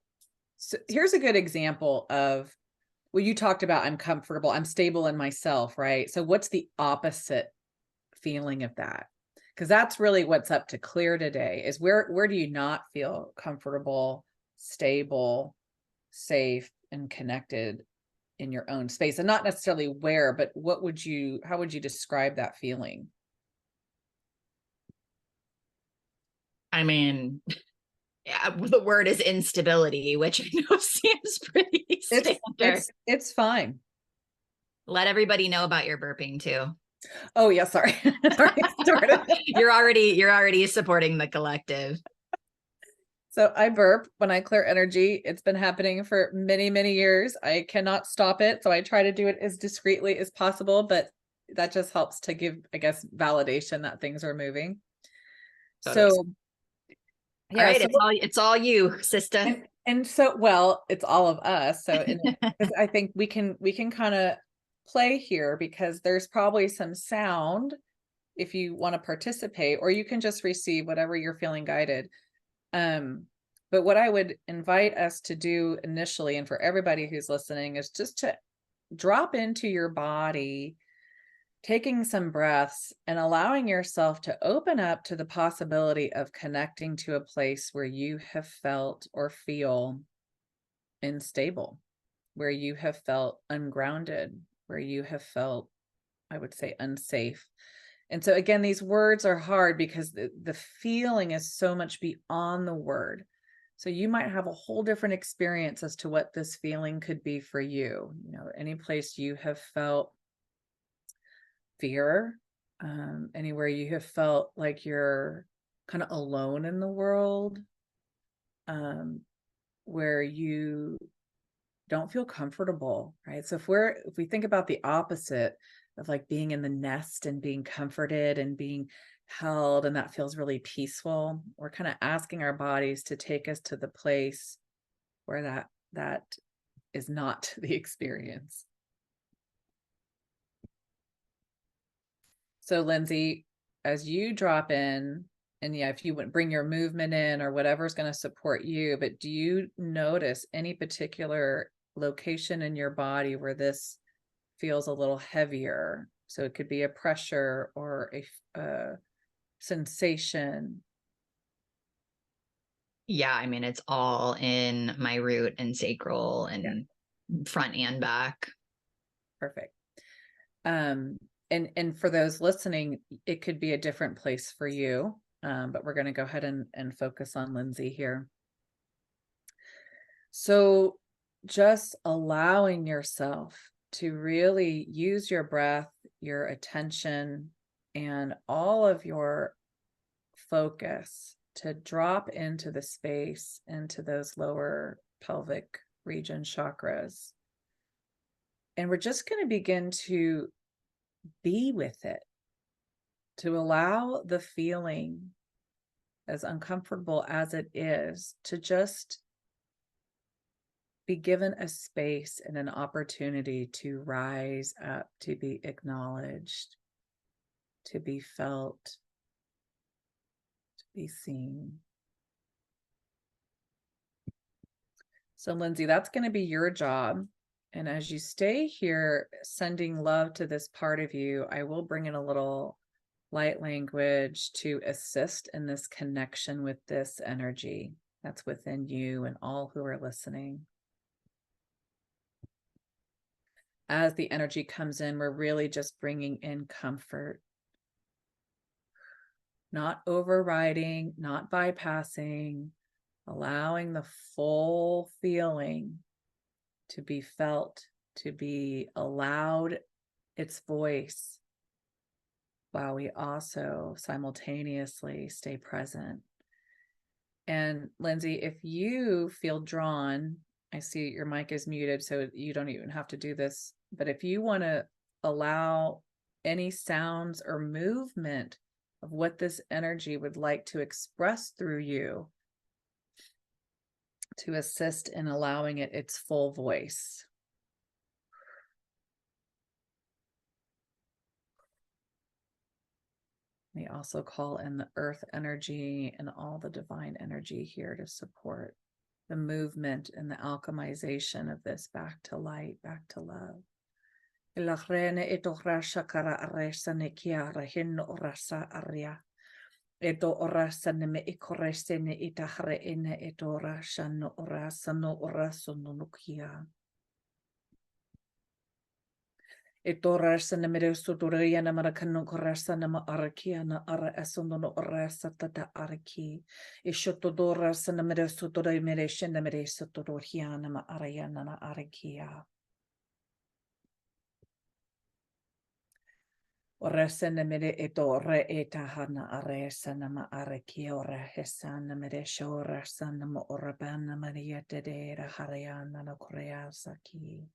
so here's a good example of, well, you talked about I'm comfortable, I'm stable in myself, right? So what's the opposite feeling of that? Because that's really what's up to clear today is where do you not feel comfortable, stable, safe, and connected in your own space? And not necessarily where, but how would you describe that feeling? I mean, yeah, the word is instability, which I know seems pretty standard. It's fine. Let everybody know about your burping too. Oh yeah, sorry. Already started. You're already supporting the collective. So I burp when I clear energy. It's been happening for many, many years. I cannot stop it. So I try to do it as discreetly as possible, but that just helps to give, I guess, validation that things are moving. Totally. So All yeah, right, so it's all you, sister. and so well, it's all of us. So and because I think we can kind of play here because there's probably some sound if you want to participate, or you can just receive whatever you're feeling guided. Um, but what I would invite us to do initially, and for everybody who's listening, is just to drop into your body, taking some breaths and allowing yourself to open up to the possibility of connecting to a place where you have felt or feel unstable, where you have felt ungrounded, where you have felt, I would say, unsafe. And so again, these words are hard because the feeling is so much beyond the word. So you might have a whole different experience as to what this feeling could be for you. Any place you have felt fear, anywhere you have felt like you're kind of alone in the world, um, where you don't feel comfortable, right? So if we think about the opposite of like being in the nest and being comforted and being held, and that feels really peaceful, we're kind of asking our bodies to take us to the place where that is not the experience. So Lindsay, as you drop in, and yeah, if you would bring your movement in or whatever's going to support you, but do you notice any particular location in your body where this feels a little heavier? So it could be a pressure or a sensation. Yeah, I mean, it's all in my root and sacral Yeah, and front and back. perfect. Um, and for those listening, it could be a different place for you. But we're going to go ahead and focus on Lindsay here. So just allowing yourself to really use your breath, your attention, and all of your focus to drop into the space, into those lower pelvic region chakras. And we're just going to begin to be with it, to allow the feeling, as uncomfortable as it is, to just be given a space and an opportunity to rise up, to be acknowledged, to be felt, to be seen. So, Lindsay, that's going to be your job. And as you stay here sending love to this part of you, I will bring in a little light language to assist in this connection with this energy that's within you and all who are listening. As the energy comes in, we're really just bringing in comfort, not overriding, not bypassing, allowing the full feeling to be felt, to be allowed its voice, while we also simultaneously stay present. And Lindsay, if you feel drawn, I see your mic is muted, so you don't even have to do this, but if you want to allow any sounds or movement of what this energy would like to express through you to assist in allowing it its full voice. We also call in the earth energy and all the divine energy here to support the movement and the alchemization of this back to light, back to love. Edo orasa ne me ikorese ne itahre ine edo rasha no orasa no oraso no nukia. Edo rasa ne mere suduria na marakano korasa na ma arakia na ara esono no orasa tata araki. Ishoto do rasa na mere suduri mere shenda mere suduria na ma arayana na arakia. Orasana mere etore etahana aresana ma araki ora hesana mere shora sana ma orabana maria dedera hariana na korea saki.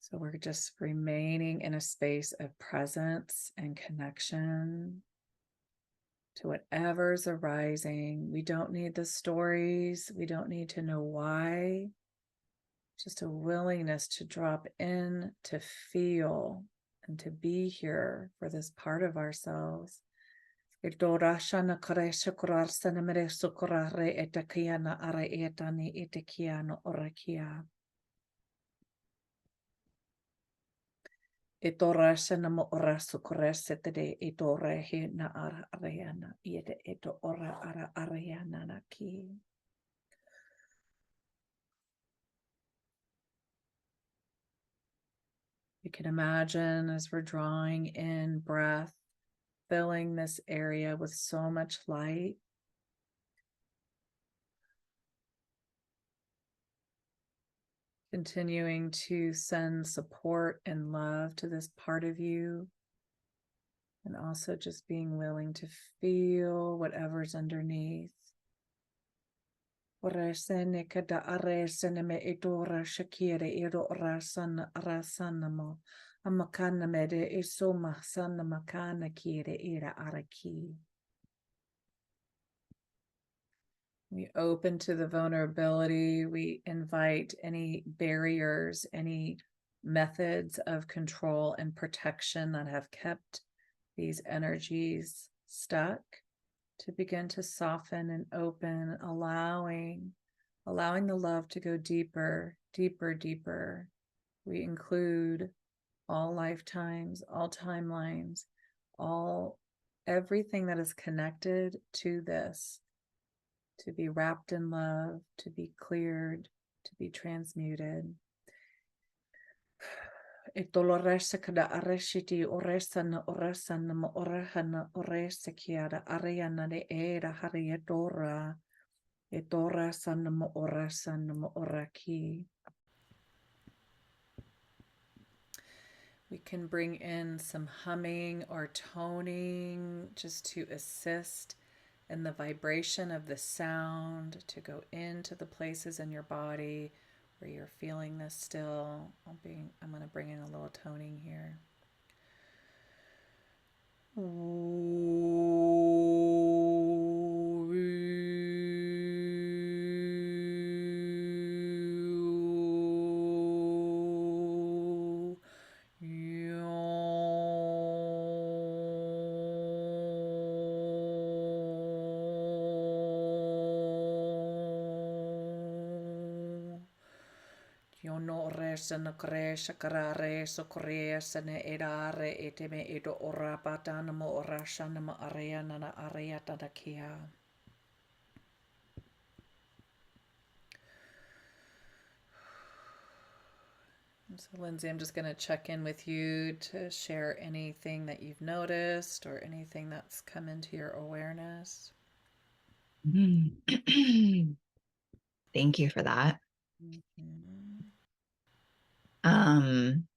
So we're just remaining in a space of presence and connection to whatever's arising. We don't need the stories. We don't need to know why. Just a willingness to drop in, to feel, and to be here for this part of ourselves. You can imagine as we're drawing in breath, filling this area with so much light. Continuing to send support and love to this part of you. And also just being willing to feel whatever's underneath. We open to the vulnerability. We invite any barriers, any methods of control and protection that have kept these energies stuck to begin to soften and open, allowing the love to go deeper, deeper, deeper. We include all lifetimes, all timelines, everything that is connected to this, to be wrapped in love, to be cleared, to be transmuted. Etoloresa areshiti oresana oresana ma orehana oresekiara ariana de era hariadora etora sana ma oresana ma oraki. We can bring in some humming or toning just to assist in the vibration of the sound, to go into the places in your body where you're feeling this still. I'm going to bring in a little toning here. Ooh. sana kore shakarare sokore sana edare eteme edo ora batana mo ora shana ma area nana area tadakia. So, Lindsay, I'm just going to check in with you to share anything that you've noticed or anything that's come into your awareness. Thank you for that. Mhm. Um,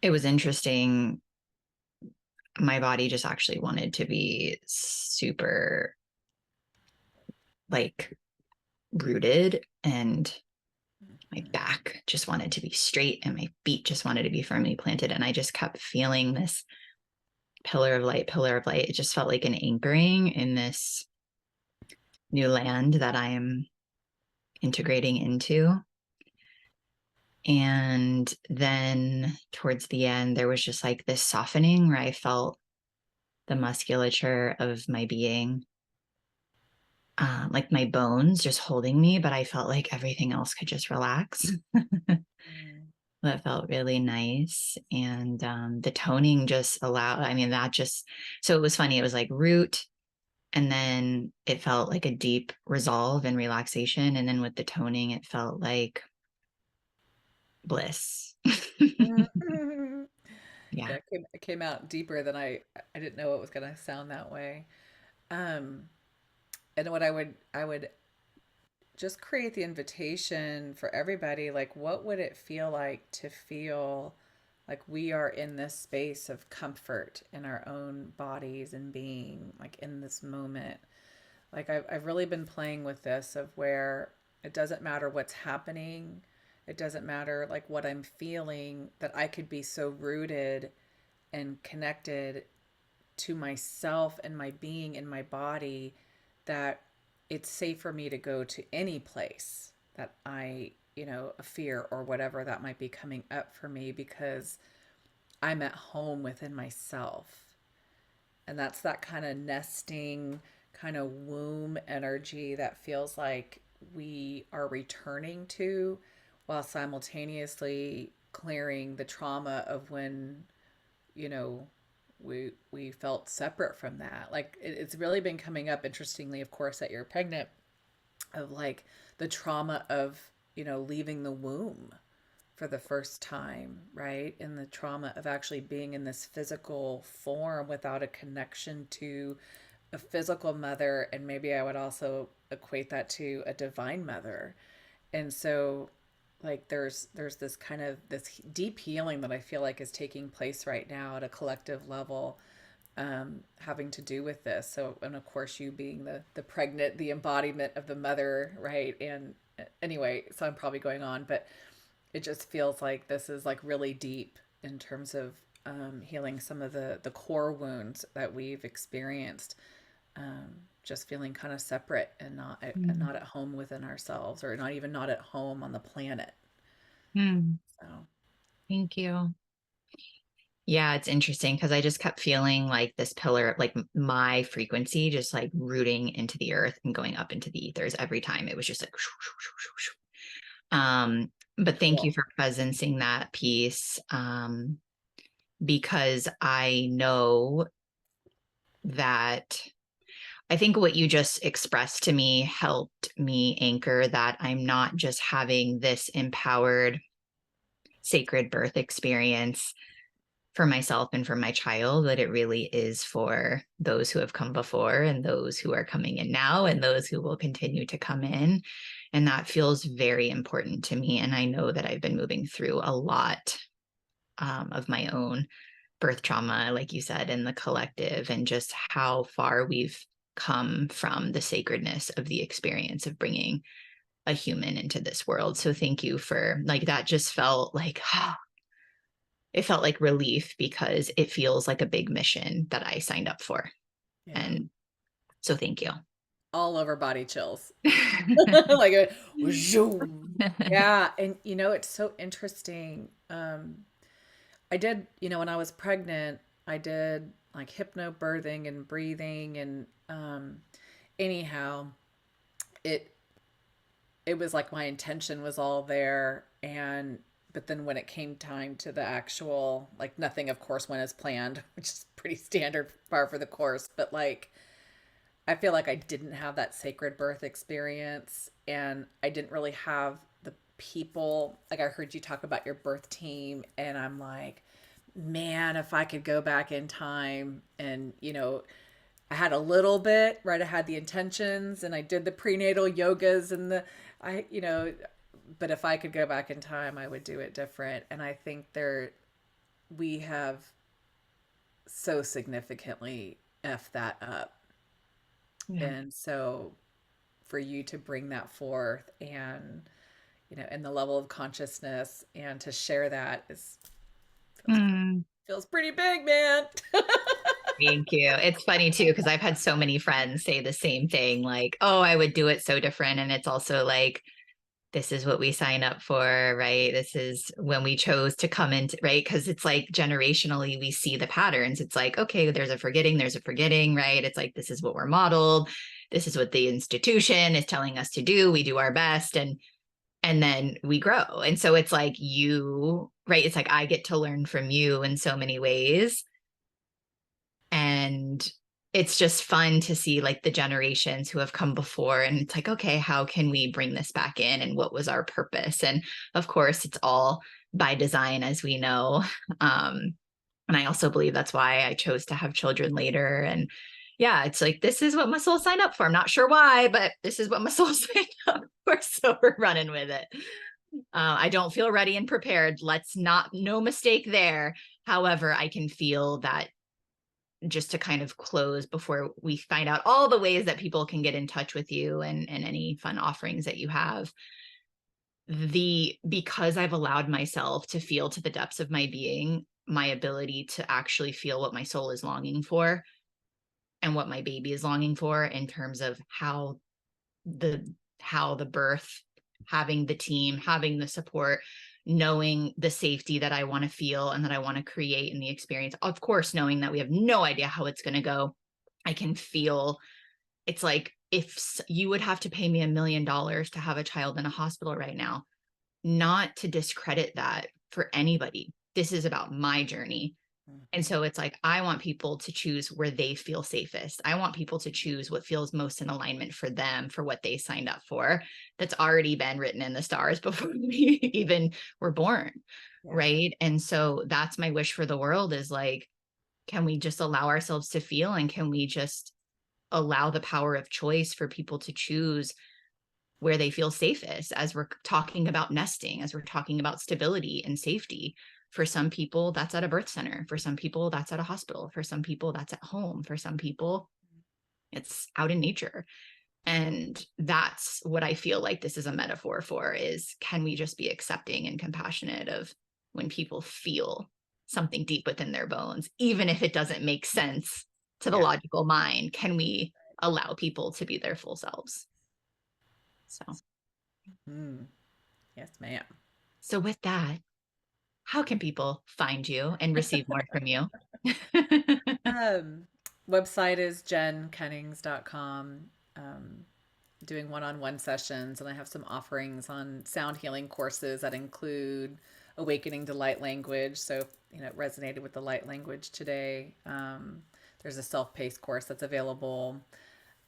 it was interesting. My body just actually wanted to be super like rooted, and my back just wanted to be straight and my feet just wanted to be firmly planted. And I just kept feeling this pillar of light, pillar of light. It just felt like an anchoring in this new land that I am integrating into. And then towards the end, there was just like this softening where I felt the musculature of my being, like my bones just holding me, but I felt like everything else could just relax. Mm. That felt really nice. And the toning just allowed, I mean, that just, so it was funny. It was like root, and then it felt like a deep resolve and relaxation. And then with the toning, it felt like bliss. Yeah, Yeah. it came out deeper than I didn't know it was going to sound that way. Um, and what I would just create the invitation for everybody, like what would it feel like to feel like we are in this space of comfort in our own bodies and being like in this moment. Like I've really been playing with this of where it doesn't matter what's happening. It doesn't matter like what I'm feeling, that I could be so rooted and connected to myself and my being in my body that it's safe for me to go to any place that I, a fear or whatever that might be coming up for me because I'm at home within myself. And that's that kind of nesting, kind of womb energy that feels like we are returning to while simultaneously clearing the trauma of when, you know, we felt separate from that. Like it's really been coming up interestingly, of course, that you're pregnant, of like the trauma of, leaving the womb for the first time, right? And the trauma of actually being in this physical form without a connection to a physical mother. And maybe I would also equate that to a divine mother. And so like there's this kind of this deep healing that I feel like is taking place right now at a collective level, having to do with this. So, and of course, you being the pregnant, the embodiment of the mother, right? And anyway, so I'm probably going on, but it just feels like this is like really deep in terms of healing some of the core wounds that we've experienced. Just feeling kind of separate and Mm. not at home within ourselves, or not even not at home on the planet. Mm. So, Thank you. Yeah, it's interesting because I just kept feeling like this pillar, like my frequency, just like rooting into the earth and going up into the ethers every time. It was just like, but thank you cool. for presencing that piece, because I know that I think what you just expressed to me helped me anchor that I'm not just having this empowered sacred birth experience for myself and for my child, that it really is for those who have come before and those who are coming in now and those who will continue to come in. And that feels very important to me. And I know that I've been moving through a lot, of my own birth trauma, like you said, in the collective, and just how far we've come from the sacredness of the experience of bringing a human into this world. So thank you for like that. Just felt like it felt like relief because it feels like a big mission that I signed up for. Yeah. And so thank you. All over body chills. Like a zoom. Yeah, and it's so interesting. I did, when I was pregnant, I did like hypnobirthing and breathing, and anyhow, it it was like my intention was all there. And but then when it came time to the actual, like, nothing of course went as planned, which is pretty standard par for the course, but like I feel like I didn't have that sacred birth experience, and I didn't really have the people. Like, I heard you talk about your birth team, and I'm like, man, if I could go back in time and, I had a little bit, right? I had the intentions and I did the prenatal yogas and but if I could go back in time, I would do it different. And I think we have so significantly F that up. Yeah. And so for you to bring that forth and, in the level of consciousness and to share that feels pretty, Mm, feels pretty big, man. thank you. It's funny too, because I've had so many friends say the same thing, like, oh, I would do it so different. And it's also like, this is what we sign up for, right? This is when we chose to come into, right? Because it's like generationally, we see the patterns. It's like, okay, there's a forgetting, right? It's like, this is what we're modeled. This is what the institution is telling us to do. We do our best. And then we grow. And so it's like right? It's like I get to learn from you in so many ways. And it's just fun to see like the generations who have come before. And it's like, okay, how can we bring this back in? And what was our purpose? And of course, it's all by design, as we know. And I also believe that's why I chose to have children later. And yeah, it's like, this is what my soul signed up for. I'm not sure why, but this is what my soul signed up for. So we're running with it. I don't feel ready and prepared. No mistake there. However, I can feel that just to kind of close before we find out all the ways that people can get in touch with you and any fun offerings that you have. Because I've allowed myself to feel to the depths of my being, my ability to actually feel what my soul is longing for and what my baby is longing for in terms of the the birth, having the team, having the support, knowing the safety that I want to feel and that I want to create in the experience. Of course, knowing that we have no idea how it's going to go. I can feel it's like if you would have to pay me $1 million to have a child in a hospital right now, not to discredit that for anybody. This is about my journey. And Mhm. so it's like, I want people to choose where they feel safest. I want people to choose what feels most in alignment for them, for what they signed up for. That's already been written in the stars before we even were born. Yeah. Right. And so that's my wish for the world is like, can we just allow ourselves to feel and can we just allow the power of choice for people to choose where they feel safest as we're talking about nesting, as we're talking about stability and safety. For some people, that's at a birth center. For some people, that's at a hospital. For some people, that's at home. For some people, it's out in nature. And that's what I feel like this is a metaphor for is can we just be accepting and compassionate of when people feel something deep within their bones, even if it doesn't make sense to the Yeah. logical mind, can we allow people to be their full selves? So, Mm. Yes, ma'am. so with that, how can people find you and receive more from you? Um, Website is jencunnings.com. Doing one-on-one sessions, and I have some offerings on sound healing courses that include awakening to light language. So, it resonated with the light language today. There's a self-paced course that's available.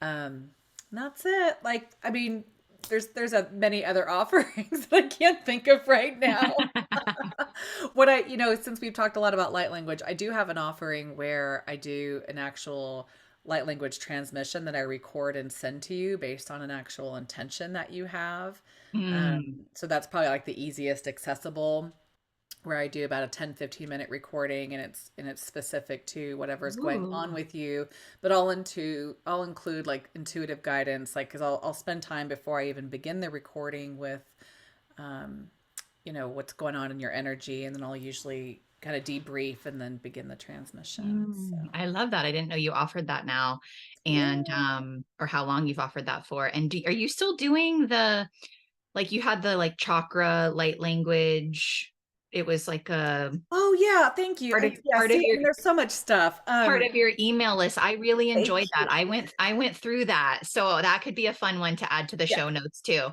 And that's it. Like, I mean, there's many other offerings that I can't think of right now. Since we've talked a lot about light language, I do have an offering where I do an actual light language transmission that I record and send to you based on an actual intention that you have. Mm. So that's probably like the easiest accessible, where I do about a 10-15 minute recording, and it's specific to whatever's going on Ooh. with you. But I'll include like intuitive guidance, like because I'll spend time before I even begin the recording with um, what's going on in your energy, and then I'll usually kind of debrief and then begin the transmission. So I love that. I didn't know you offered that now and yeah. or how long you've offered that for. And are you still doing like you had the like chakra light language. It was like a Oh yeah, thank you. Yeah, part of see, I your mean, there's so much stuff. email list. I really Thank enjoyed that. you. I went through that. So that could be a fun one to add to the Yeah. show notes too.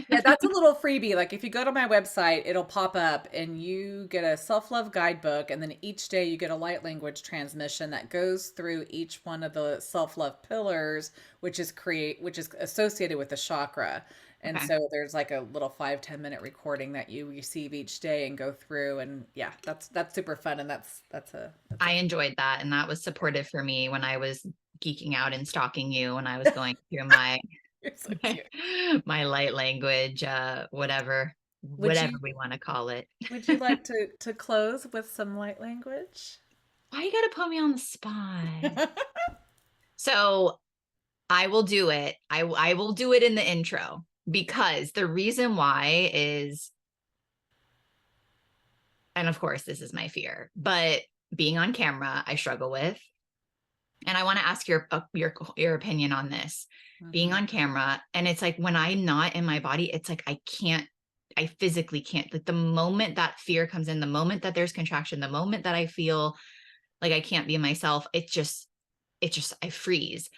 Yeah, that's a little freebie. Like if you go to my website, it'll pop up and you get a self-love guidebook, and then each day you get a light language transmission that goes through each one of the self-love pillars, which is associated with the chakra. And Okay. so there's like a little 5-10 minute recording that you receive each day and go through. And yeah, that's super fun. And that's a I enjoyed that. And that was supportive for me when I was geeking out and stalking you when I was going through my you're so cute. my light language, Would whatever you we want to call it. would you like to close with some light language? Why you gotta put me on the spot? So I will do it. I will do it in the intro because the reason why is, and of course this is my fear, but being on camera I struggle with, and I want to ask your opinion on this. Being Mhm. on camera, and it's like when I'm not in my body, it's like I can't, I physically can't. Like the moment that fear comes in, the moment that there's contraction, the moment that I feel like I can't be myself, it just I freeze.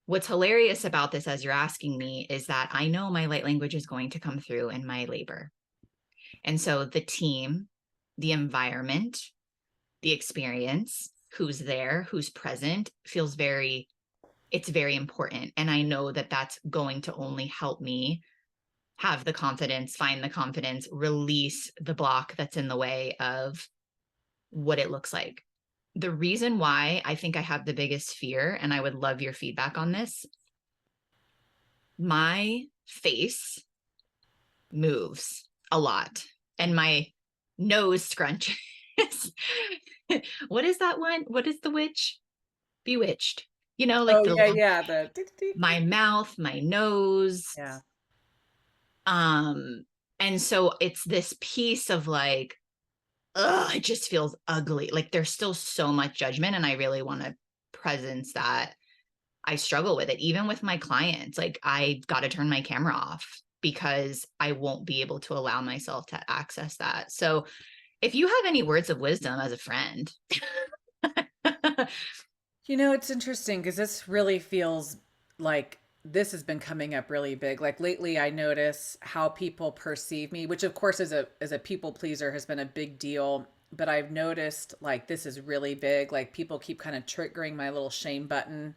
What's hilarious about this, as you're asking me, is that I know my light language is going to come through in my labor. And so the team, the environment, the experience, who's there, who's present, feels very, it's very important. And I know that that's going to only help me have the confidence, find the confidence, release the block that's in the way of what it looks like. The reason why I think I have the biggest fear, and I would love your feedback on this, my face moves a lot and my nose scrunches. What is that one? What is the witch? Bewitched. Like Oh the yeah, yeah. The tick, tick, my tick. mouth, my nose. Yeah. Um, and so it's this piece of like, ugh, it just feels ugly. Like there's still so much judgment, and I really want to presence that. I struggle with it, even with my clients. Like I got to turn my camera off because I won't be able to allow myself to access that. So if you have any words of wisdom as a friend. It's interesting because this really feels like this has been coming up really big. Like lately, I notice how people perceive me, which of course as a people pleaser has been a big deal. But I've noticed like this is really big. Like people keep kind of triggering my little shame button,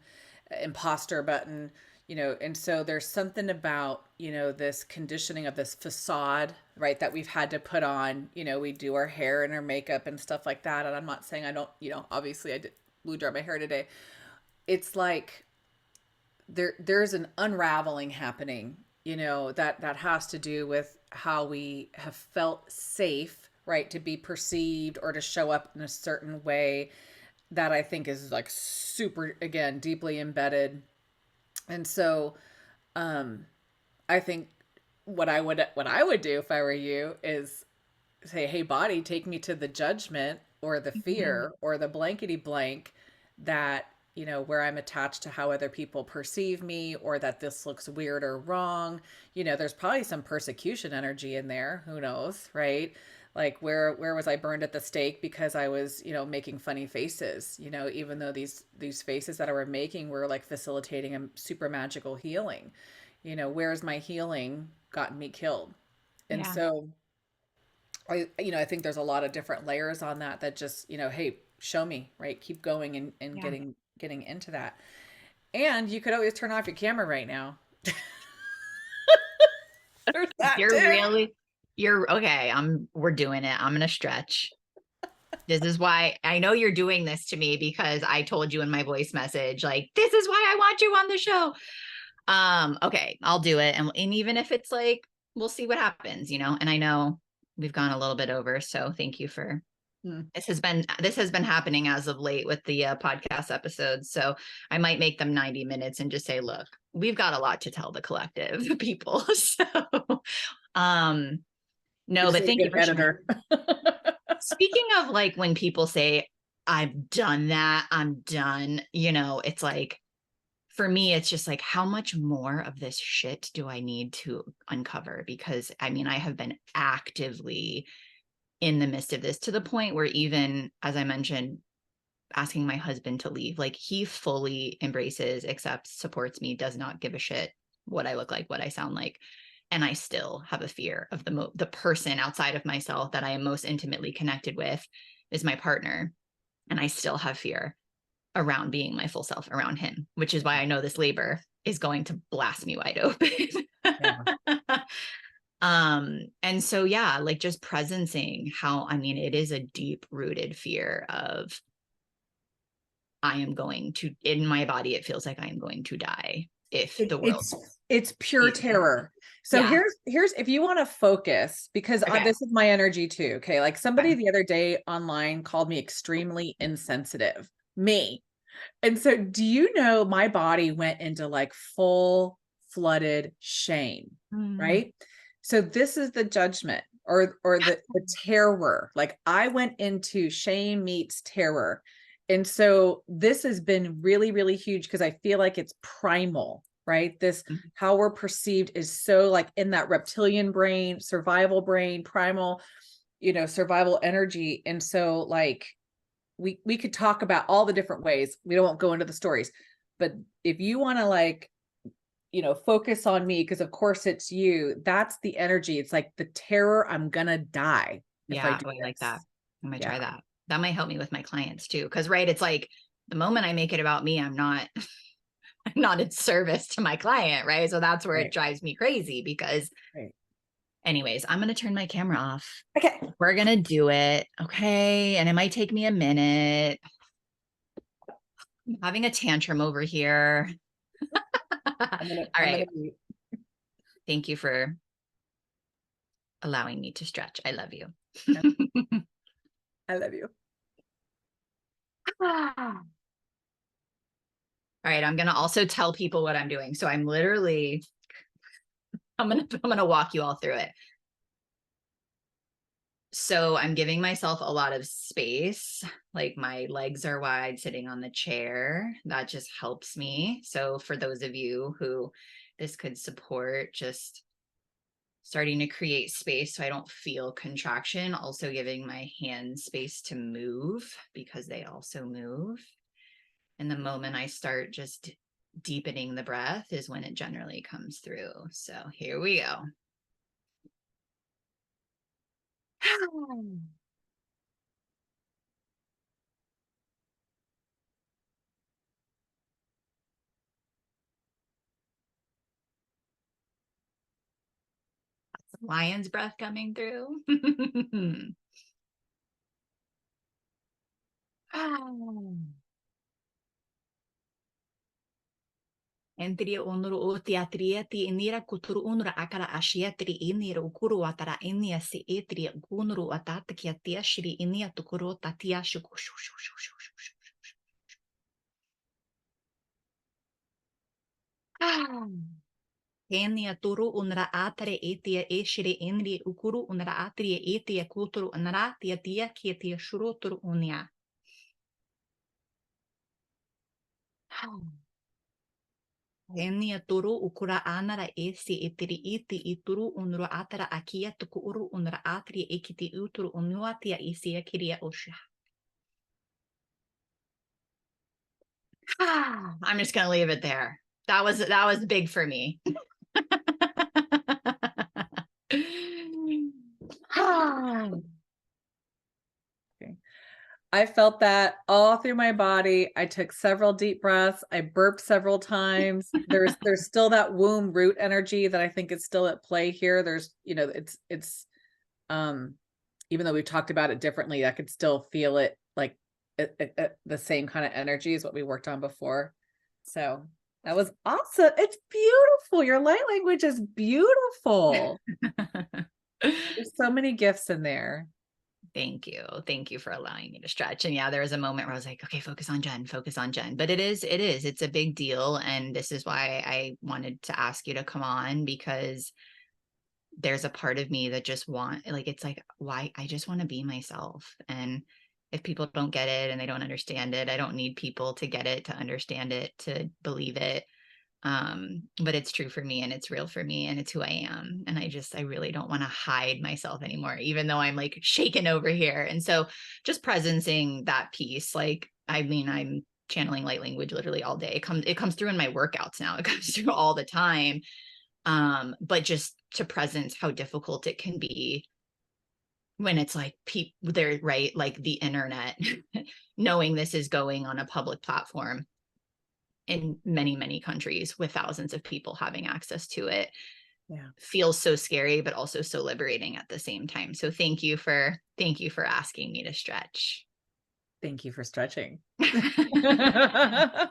imposter button, and so there's something about, this conditioning of this facade, right, that we've had to put on. We do our hair and our makeup and stuff like that. And I'm not saying I don't, obviously I did blew dry my hair today. It's like there's an unraveling happening, that has to do with how we have felt safe, right, to be perceived or to show up in a certain way that I think is like super, again, deeply embedded. And so I think what I would do if I were you is say, hey, body, take me to the judgment or the Mhm. fear or the blankety blank that, where I'm attached to how other people perceive me, or that this looks weird or wrong. There's probably some persecution energy in there. Who knows, right? Like where was I burned at the stake because I was, making funny faces, even though these faces that I were making were like facilitating a super magical healing. Where's my healing gotten me killed? And Yeah. so I think there's a lot of different layers on that just, hey, show me, right? Keep going and Yeah. getting into that. And you could always turn off your camera right now. There's that You're too. really, you're okay. We're doing it. I'm going to stretch. This is why I know you're doing this to me, because I told you in my voice message, like, this is why I want you on the show. Okay, I'll do it. And even if it's like, we'll see what happens, and I know we've gone a little bit over. So thank you for, Hmm. this has been happening as of late with the podcast episodes. So I might make them 90 minutes and just say, look, we've got a lot to tell the collective people. So um You're no, but such a thank you good for sharing. editor. Speaking of like when people say, I've done that, I'm done, it's like, for me, it's just like, how much more of this shit do I need to uncover? Because I mean, I have been actively in the midst of this, to the point where, even as I mentioned, asking my husband to leave, like he fully embraces, accepts, supports me, does not give a shit what I look like, what I sound like. And I still have a fear of the person outside of myself that I am most intimately connected with is my partner. And I still have fear around being my full self around him, which is why I know this labor is going to blast me wide open. Yeah. And so, yeah, like just presencing how, I mean, it is a deep rooted fear of I am going to, in my body, it feels like I am going to die if the world It's pure sees me. terror. So Yeah. here's if you want to focus, because Okay. this is my energy too. Okay. Like somebody Okay. the other day online called me extremely insensitive. Me. And so do you know my body went into like full flooded shame, Mm. right? So this is the judgment or the terror. Like I went into shame meets terror. And so this has been really, really huge because I feel like it's primal, right? This how we're perceived is so like in that reptilian brain, primal, survival energy. And so like we could talk about all the different ways. We don't go into the stories, but if you want to like, focus on me, because of course it's you, that's the energy. It's like the terror, I'm gonna die if I Yeah. do Oh, I like that. this. I'm gonna try Yeah. that. That might help me with my clients too. Cause right, it's like the moment I make it about me, I'm not I'm not in service to my client, right? So that's where it Right. drives me crazy because Right. anyways, I'm gonna turn my camera off. Okay. We're gonna do it. Okay. And it might take me a minute. I'm having a tantrum over here. All I'm gonna right. mute. Thank you for allowing me to stretch. I love you. I love you. All right. I'm gonna also tell people what I'm doing. So I'm literally I'm gonna walk you all through it. So I'm giving myself a lot of space. Like my legs are wide sitting on the chair. That just helps me. So for those of you who this could support, just starting to create space so I don't feel contraction, also giving my hands space to move because they also move. And the moment I start just deepening the breath is when it generally comes through. So here we go. Lion's breath coming through. Entria onuru o teatria ti inira kuturu unura akara ashiatri inira ukuru watara inia si etria gunuru atata kia tia shiri inia tukuro tatia shuku. Enia turu unra atare etia eshiri inri ukuru unra atria etia kuturu unra tia tia kia tia shuru turu unia. Enia turu ukura anara esi etiri iti ituru unru atara akia tuku uru unra atria ekiti uturu unuatia isia kiria osha. I'm just gonna leave it there. That was big for me. Okay. I felt that all through my body. I took several deep breaths. I burped several times. There's still that womb root energy that I think is still at play here. There's, it's um even though we've talked about it differently, I could still feel it like the same kind of energy as what we worked on before. So that was awesome. It's beautiful. Your light language is beautiful. There's so many gifts in there. Thank you. Thank you for allowing me to stretch. And yeah, there was a moment where I was like, okay, focus on Jen, focus on Jen. But it's a big deal. And this is why I wanted to ask you to come on, because there's a part of me that just it's like, why I just want to be myself. And if people don't get it and they don't understand it, I don't need people to get it, to understand it, to believe it. But it's true for me and it's real for me and it's who I am. And I really don't want to hide myself anymore, even though I'm like shaken over here. And so just presencing that piece, like, I mean, I'm channeling light language literally all day. It comes through in my workouts now. It comes through all the time. But just to presence how difficult it can be when it's like people they're right, like the internet, knowing this is going on a public platform in many, many countries with thousands of people having access to it Yeah. feels so scary, but also so liberating at the same time. So thank you for asking me to stretch. Thank you for stretching. I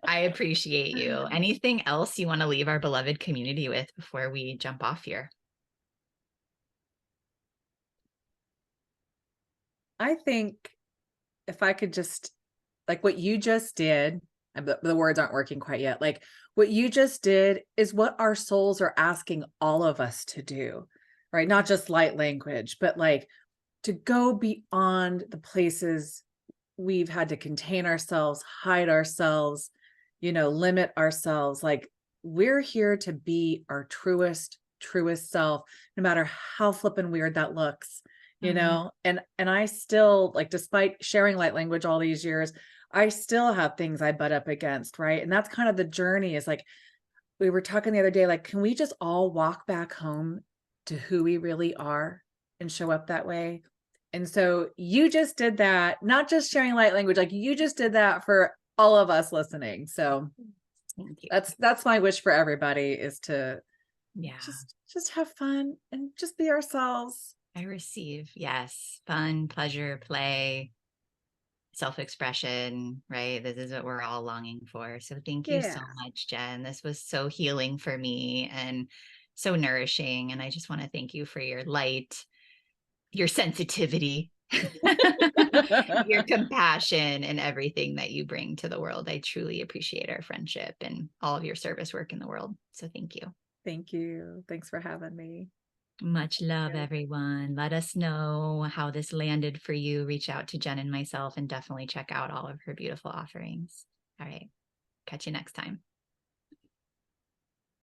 appreciate you. Anything else you want to leave our beloved community with before we jump off here? I think if I could just like what you just did, and the words aren't working quite yet. Like what you just did is what our souls are asking all of us to do, right? Not just light language, but like to go beyond the places we've had to contain ourselves, hide ourselves, limit ourselves. Like we're here to be our truest self, no matter how flippin' weird that looks, Mhm. and I still like, despite sharing light language all these years, I still have things I butt up against, right? And that's kind of the journey is like, we were talking the other day, like, can we just all walk back home to who we really are and show up that way? And so you just did that, not just sharing light language, like you just did that for all of us listening. So Thank you. that's my wish for everybody is to Yeah, just have fun and just be ourselves. I receive. Yes, fun, pleasure, play, self-expression, right? This is what we're all longing for. So thank you so Yeah. much, Jen. This was so healing for me and so nourishing. And I just want to thank you for your light, your sensitivity, your compassion, and everything that you bring to the world. I truly appreciate our friendship and all of your service work in the world. So thank you. Thank you. Thanks for having me. Much love, Yeah. everyone. Let us know how this landed for you. Reach out to Jen and myself and definitely check out all of her beautiful offerings. All right. Catch you next time.